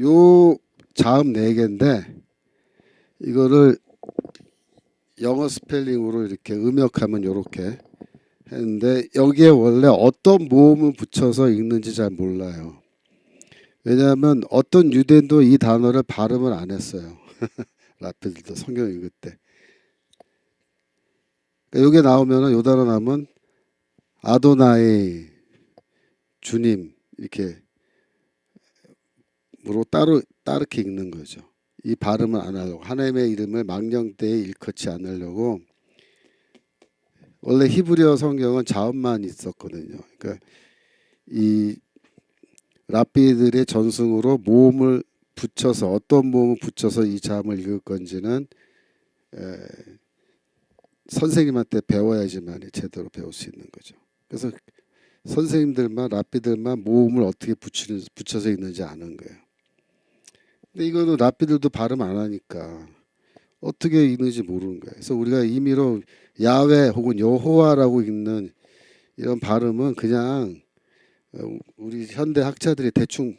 요 자음 4개인데 이거를 영어 스펠링으로 이렇게 음역하면 요렇게 했는데 여기에 원래 어떤 모음을 붙여서 읽는지 잘 몰라요. 왜냐하면 어떤 유대인도 이 단어를 발음을 안 했어요. 라피들도 성경 읽을 때. 그러니까 여기 나오면은 요 단어 나오면 아도나이 주님 이렇게 뭐로 따르게 읽는 거죠. 이 발음을 안 하려고 하나님의 이름을 망령되이 일컫지 않으려고 원래 히브리어 성경은 자음만 있었거든요. 그러니까 이 랍비들의 전승으로 모음을 붙여서 어떤 모음을 붙여서 이 자음을 읽을 건지는 선생님한테 배워야지만 제대로 배울 수 있는 거죠. 그래서 선생님들만 랍비들만 모음을 어떻게 붙여서 읽는지 아는 거예요. 근데 이거는 랍비들도 발음 안 하니까 어떻게 읽는지 모르는 거예요. 그래서 우리가 임의로 야훼 혹은 여호와라고 읽는 이런 발음은 그냥 우리 현대 학자들이 대충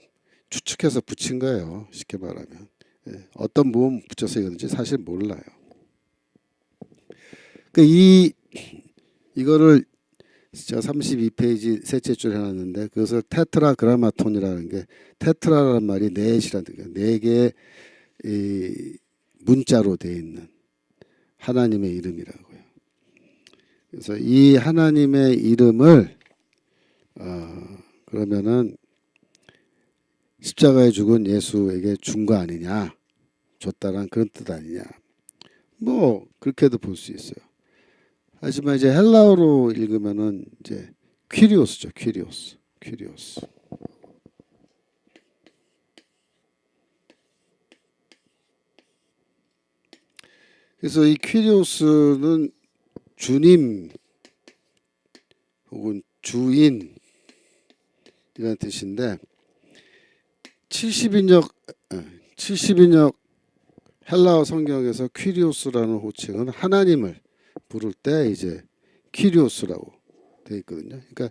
추측해서 붙인 거예요. 쉽게 말하면 어떤 모음 붙여서 읽는지 사실 몰라요. 이거를 제가 32페이지 셋째 줄에 해놨는데 그것을 테트라그라마톤이라는 게 테트라라는 말이 넷이라는 거예요. 4개의 문자로 되어 있는 하나님의 이름이라고요. 그래서 이 하나님의 이름을 그러면은 십자가에 죽은 예수에게 준 거 아니냐, 줬다란 그런 뜻 아니냐. 뭐 그렇게도 볼 수 있어요. 하지만 이제 헬라어로 읽으면은 이제 퀴리오스죠. 퀴리오스. 그래서 이 퀴리오스는 주님 혹은 주인 이라는 뜻인데 70인역 헬라어 성경에서 퀴리오스라는 호칭은 하나님을 부를 때 이제 키리오스라고 돼 있거든요. 그러니까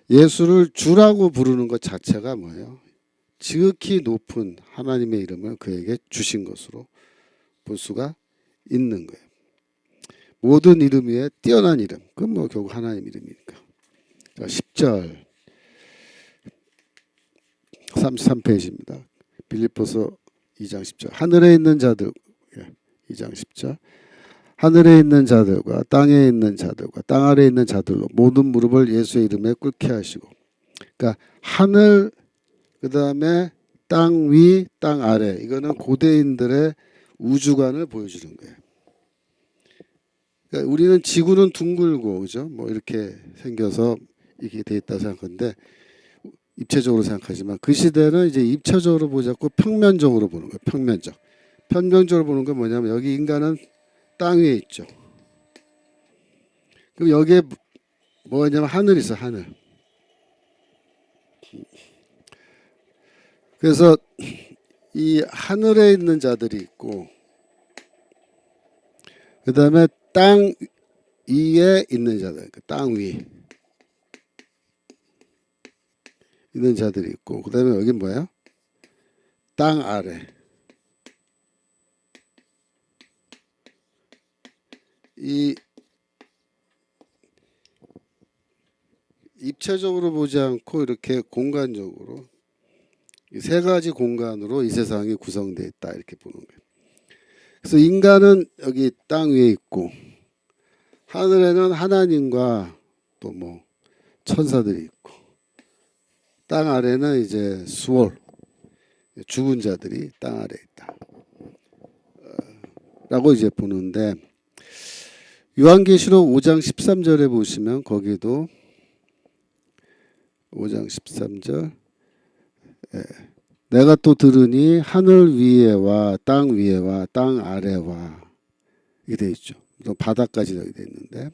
예수를 주라고 부르는 것 자체가 뭐예요? 지극히 높은 하나님의 이름을 그에게 주신 것으로 볼 수가 있는 거예요. 모든 이름 위에 뛰어난 이름. 그건 뭐 결국 하나님 이름이니까. 자, 10절 33페이지입니다. 빌립보서 2장 10절. 하늘에 있는 자들 2장 10절. 하늘에 있는 자들과 땅에 있는 자들과 땅 아래에 있는 자들로 모든 무릎을 예수의 이름에 꿇게 하시고. 그러니까 하늘 그다음에 땅 위, 땅 아래. 이거는 고대인들의 우주관을 보여주는 거예요. 그러니까 우리는 지구는 둥글고 그죠? 뭐 이렇게 생겨서 이렇게 돼 있다 생각하는데 입체적으로 생각하지만 그 시대는 이제 입체적으로 보지 않고 평면적으로 보는 거예요. 평면적. 평면적으로 보는 건 뭐냐면 여기 인간은 땅 위에 있죠. 그럼 여기에 뭐냐면 하늘이 있어, 하늘. 그래서 이 하늘에 있는 자들이 있고 그 다음에 땅 위에 있는 자들, 땅 위 있는 자들이 있고 그 다음에 여기 뭐예요? 땅 아래. 이 입체적으로 보지 않고 이렇게 공간적으로 이 세 가지 공간으로 이 세상이 구성되어 있다 이렇게 보는 거예요. 그래서 인간은 여기 땅 위에 있고 하늘에는 하나님과 또 뭐 천사들이 있고 땅 아래는 이제 수월 죽은 자들이 땅 아래에 있다 라고 이제 보는데 요한계시록 5장 13절에 보시면 거기도 5장 13절 내가 또 들으니 하늘 위에와 땅 위에와 땅 아래와 이렇게 돼 있죠. 또 바다까지 여기 돼 있는데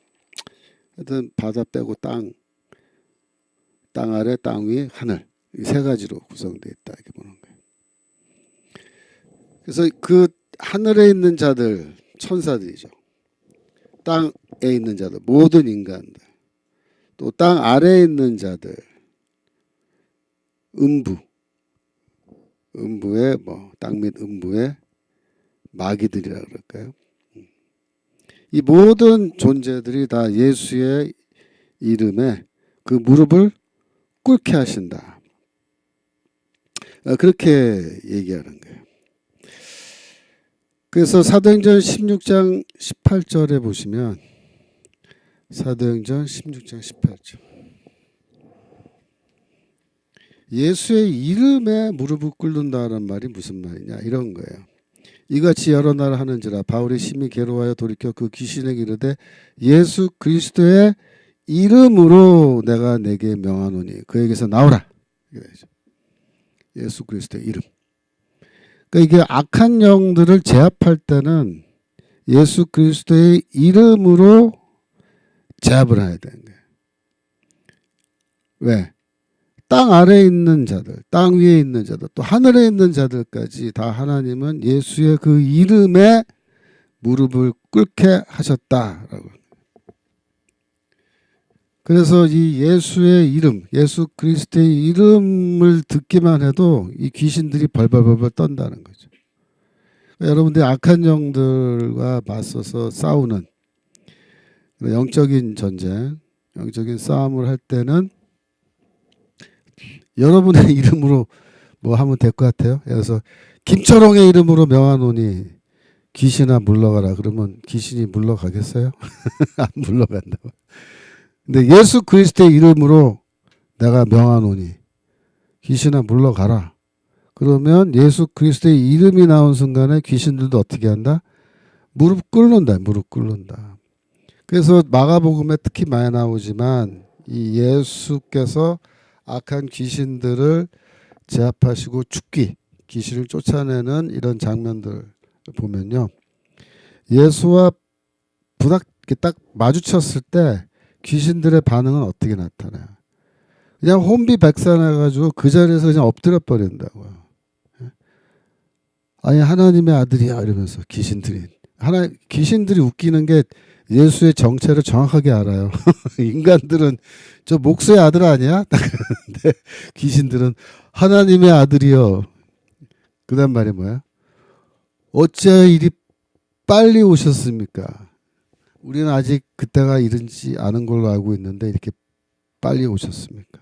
하여튼 바다 빼고 땅 아래 땅 위 하늘 이 세 가지로 구성되어 있다 이렇게 보는 거예요. 그래서 그 하늘에 있는 자들 천사들이죠. 땅에 있는 자들 모든 인간들 또 땅 아래에 있는 자들 음부의 뭐 땅 밑 음부의 마귀들이라 그럴까요? 이 모든 존재들이 다 예수의 이름에 그 무릎을 꿇게 하신다. 그렇게 얘기하는 거예요. 그래서 사도행전 16장 18절에 보시면 사도행전 16장 18절 예수의 이름에 무릎을 꿇는다는 말이 무슨 말이냐 이런 거예요. 이같이 여러 날 하는지라 바울이 심히 괴로워하여 돌이켜 그 귀신에게 이르되 예수 그리스도의 이름으로 내가 내게 명하노니 그에게서 나오라. 예수 그리스도의 이름. 그러니까 이게 악한 영들을 제압할 때는 예수 그리스도의 이름으로 제압을 해야 되는 거예요. 왜? 땅 아래에 있는 자들, 땅 위에 있는 자들, 또 하늘에 있는 자들까지 다 하나님은 예수의 그 이름에 무릎을 꿇게 하셨다라고. 그래서 이 예수의 이름, 예수 그리스도의 이름을 듣기만 해도 이 귀신들이 벌벌벌 떤다는 거죠. 그러니까 여러분들이 악한 영들과 맞서서 싸우는 영적인 전쟁, 영적인 싸움을 할 때는 여러분의 이름으로 뭐 하면 될 것 같아요. 그래서 김철홍의 이름으로 명하노니 귀신아 물러가라. 그러면 귀신이 물러가겠어요? 안 물러간다고. 근데 예수 그리스도의 이름으로 내가 명하노니 귀신아 물러가라. 그러면 예수 그리스도의 이름이 나온 순간에 귀신들도 어떻게 한다? 무릎 꿇는다. 무릎 꿇는다. 그래서 마가복음에 특히 많이 나오지만 이 예수께서 악한 귀신들을 제압하시고 죽기, 귀신을 쫓아내는 이런 장면들 보면요. 예수와 부닥 딱 마주쳤을 때 귀신들의 반응은 어떻게 나타나요? 그냥 혼비백산해가지고 그 자리에서 그냥 엎드려 버린다고요. 아니 하나님의 아들이야 이러면서 귀신들이 웃기는 게 예수의 정체를 정확하게 알아요. 인간들은 저 목수의 아들 아니야? 딱 그러는데 귀신들은 하나님의 아들이요. 그다음 말이 뭐야? 어찌하여 이리 빨리 오셨습니까? 우리는 아직 그때가 이른지 않은 걸로 알고 있는데 이렇게 빨리 오셨습니까?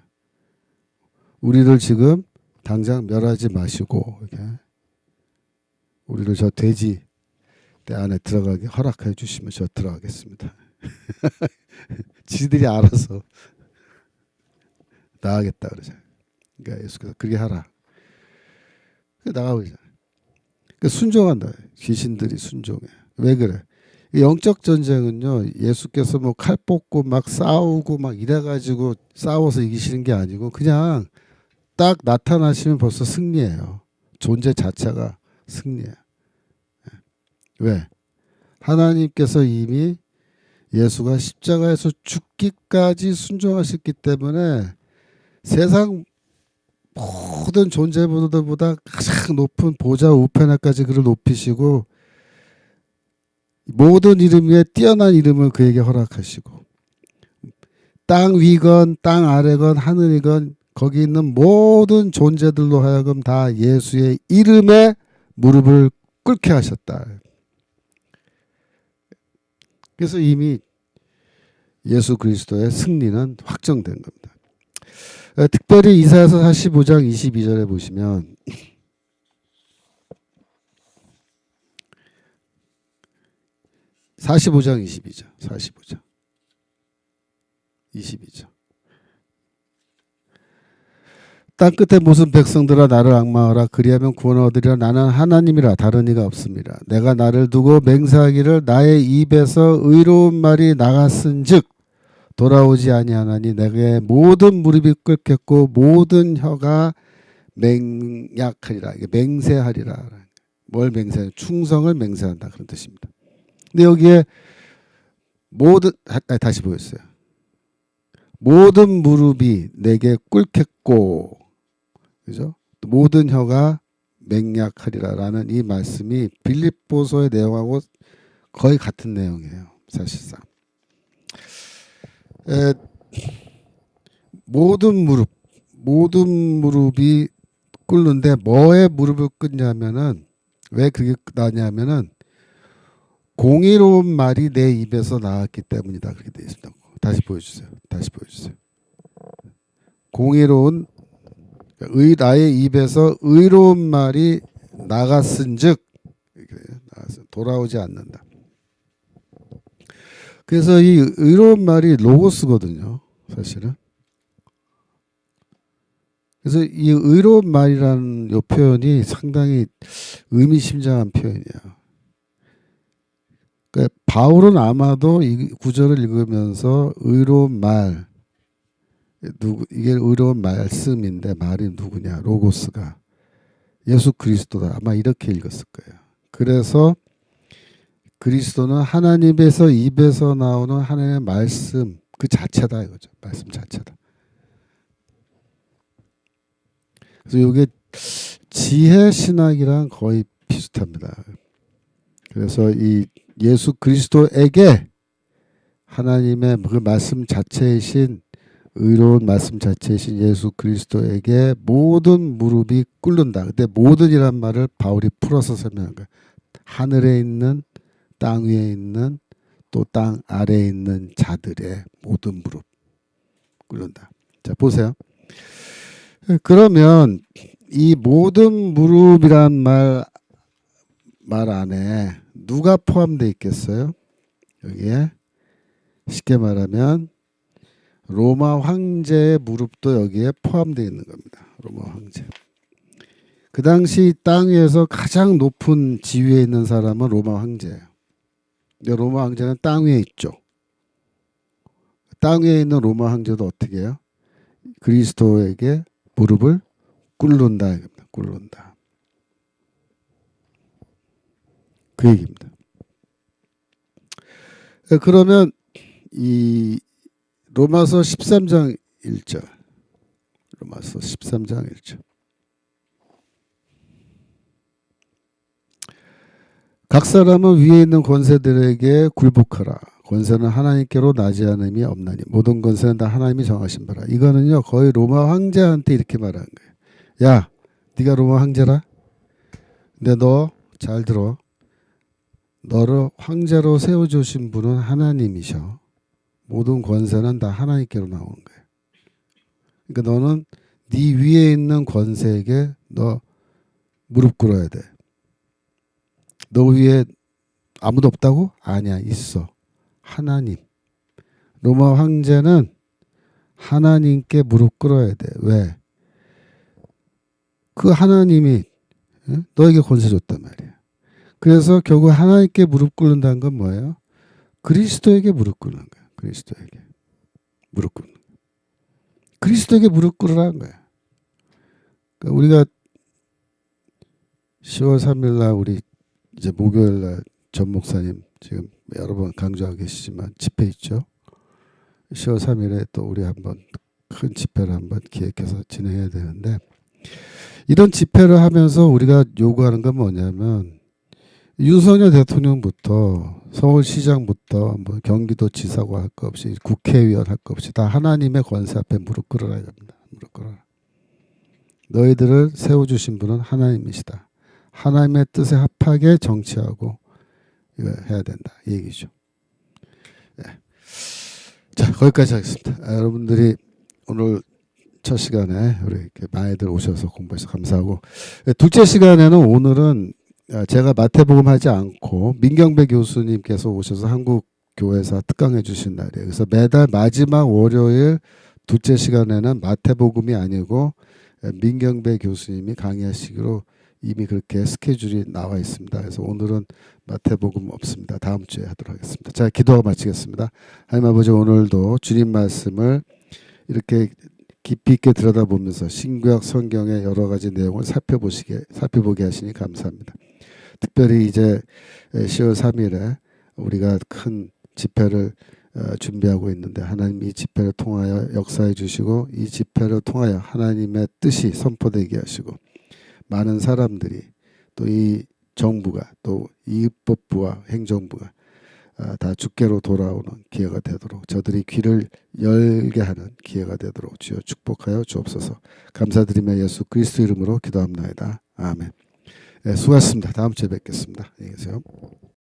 우리를 지금 당장 멸하지 마시고 이렇게 우리를 저 돼지 때 안에 들어가게 허락해 주시면 저 들어가겠습니다. 지들이 알아서 나가겠다 그러잖아요. 그러니까 예수께서 그렇게 하라. 나가고 있잖아요. 그러니까 순종한다. 귀신들이 순종해. 왜 그래? 영적 전쟁은요. 예수께서 뭐 칼 뽑고 막 싸우고 막 이래가지고 싸워서 이기시는 게 아니고 그냥 딱 나타나시면 벌써 승리예요. 존재 자체가 승리예요. 왜? 하나님께서 이미 예수가 십자가에서 죽기까지 순종하셨기 때문에 세상 모든 존재보다 가장 높은 보좌 우편에까지 그를 높이시고 모든 이름 위에 뛰어난 이름을 그에게 허락하시고 땅 위건 땅 아래건 하늘이건 거기 있는 모든 존재들로 하여금 다 예수의 이름에 무릎을 꿇게 하셨다. 그래서 이미 예수 그리스도의 승리는 확정된 겁니다. 특별히 이사야서 45장 22절에 보시면 (45장 22절) 45장 22절 땅끝에 무슨 백성들아 나를 앙망하라. 그리하면 구원을 얻으리라. 나는 하나님이라 다른 이가 없습니다. 내가 나를 두고 맹세하기를 나의 입에서 의로운 말이 나갔은즉 돌아오지 아니하나니 내게 모든 무릎이 꿇겠고 모든 혀가 맹약하리라. 이게 맹세하리라. 뭘 맹세하냐? 충성을 맹세한다 그런 뜻입니다. 근데 여기에 모든 다시 보였어요. 모든 무릎이 내게 꿇겠고, 그죠? 모든 혀가 맹약하리라라는 이 말씀이 빌립보서의 내용하고 거의 같은 내용이에요. 사실상. 모든 무릎이 꿇는데 뭐에 무릎을 꿇냐면은 왜 그게 나냐면은 공의로운 말이 내 입에서 나왔기 때문이다 그렇게 되어 있습니다. 다시 보여주세요. 공의로운 나의 입에서 의로운 말이 나갔은즉 돌아오지 않는다. 그래서 이 의로운 말이 로고스거든요. 사실은. 그래서 이 의로운 말이라는 이 표현이 상당히 의미심장한 표현이에요. 그러니까 바울은 아마도 이 구절을 읽으면서 의로운 말, 이게 의로운 말씀인데 말이 누구냐? 로고스가 예수 그리스도다. 아마 이렇게 읽었을 거예요. 그래서 그리스도는 하나님에서 입에서 나오는 하나님의 말씀 그 자체다 이거죠. 말씀 자체다. 그래서 이게 지혜 신학이랑 거의 비슷합니다. 그래서 이 예수 그리스도에게 하나님의 그 말씀 자체이신 의로운 말씀 자체이신 예수 그리스도에게 모든 무릎이 꿇는다. 근데 모든이란 말을 바울이 풀어서 설명한 거예요. 하늘에 있는 땅 위에 있는 또 땅 아래에 있는 자들의 모든 무릎 꿇는다. 자 보세요. 그러면 이 모든 무릎이란 말 안에 누가 포함되어 있겠어요? 여기에 쉽게 말하면 로마 황제의 무릎도 여기에 포함되어 있는 겁니다. 로마 황제. 그 당시 땅 위에서 가장 높은 지위에 있는 사람은 로마 황제예요. 근데 로마 황제는 땅 위에 있죠. 땅 위에 있는 로마 황제도 어떻게 해요? 그리스도에게 무릎을 꿇는다. 꿇는다. 그 얘기입니다. 그러면 이 로마서 13장 1절. 로마서 13장 1절. 각 사람은 위에 있는 권세들에게 굴복하라. 권세는 하나님께로 나지 않음이 없나니 모든 권세는 다 하나님이 정하신 바라. 이거는요 거의 로마 황제한테 이렇게 말하는 거예요. 야, 네가 로마 황제라? 근데 너 잘 들어. 너를 황제로 세워주신 분은 하나님이셔. 모든 권세는 다 하나님께로 나오는 거예요. 그러니까 너는 네 위에 있는 권세에게 너 무릎 꿇어야 돼. 너 위에 아무도 없다고? 아니야, 있어. 하나님. 로마 황제는 하나님께 무릎 꿇어야 돼. 왜? 그 하나님이 너에게 권세 줬단 말이야. 그래서 결국 하나님께 무릎 꿇는다는 건 뭐예요? 그리스도에게 무릎 꿇는 거야. 그리스도에게 무릎 꿇는 거야. 그리스도에게 무릎 꿇으라는 거야. 그러니까 우리가 10월 3일 날 우리 이제 목요일 날 전 목사님 지금 여러 번 강조하고 계시지만 집회 있죠. 10월 3일에 또 우리 한번 큰 집회를 한번 기획해서 진행해야 되는데 이런 집회를 하면서 우리가 요구하는 건 뭐냐면 윤석열 대통령부터 서울시장부터 뭐 경기도 지사고 할 거 없이 국회의원 할 거 없이 다 하나님의 권세 앞에 무릎 꿇어라 합니다. 무릎 꿇어라. 너희들을 세워주신 분은 하나님이시다. 하나님의 뜻에 합하게 정치하고 이거 해야 된다. 이 얘기죠. 네. 자, 거기까지 하겠습니다. 여러분들이 오늘 첫 시간에 우리 이렇게 많이들 오셔서 공부해서 감사하고 둘째 시간에는 오늘은 제가 마태복음 하지 않고 민경배 교수님께서 오셔서 한국교회사 특강해 주신 날이에요. 그래서 매달 마지막 월요일 둘째 시간에는 마태복음이 아니고 민경배 교수님이 강의하시기로 이미 그렇게 스케줄이 나와 있습니다. 그래서 오늘은 마태복음 없습니다. 다음 주에 하도록 하겠습니다. 자, 기도하고 마치겠습니다. 하나님 아버지, 오늘도 주님 말씀을 이렇게 깊이 있게 들여다보면서 신구약 성경의 여러 가지 내용을 살펴보게 하시니 감사합니다. 특별히 이제 10월 3일에 우리가 큰 집회를 준비하고 있는데 하나님 이 집회를 통하여 역사해 주시고 이 집회를 통하여 하나님의 뜻이 선포되게 하시고 많은 사람들이 또 이 정부가 또 이 입법부와 행정부가 다 주께로 돌아오는 기회가 되도록 저들이 귀를 열게 하는 기회가 되도록 주여 축복하여 주옵소서. 감사드리며 예수 그리스도 이름으로 기도합나이다. 아멘. 네, 수고하셨습니다. 다음 주에 뵙겠습니다. 안녕히 계세요.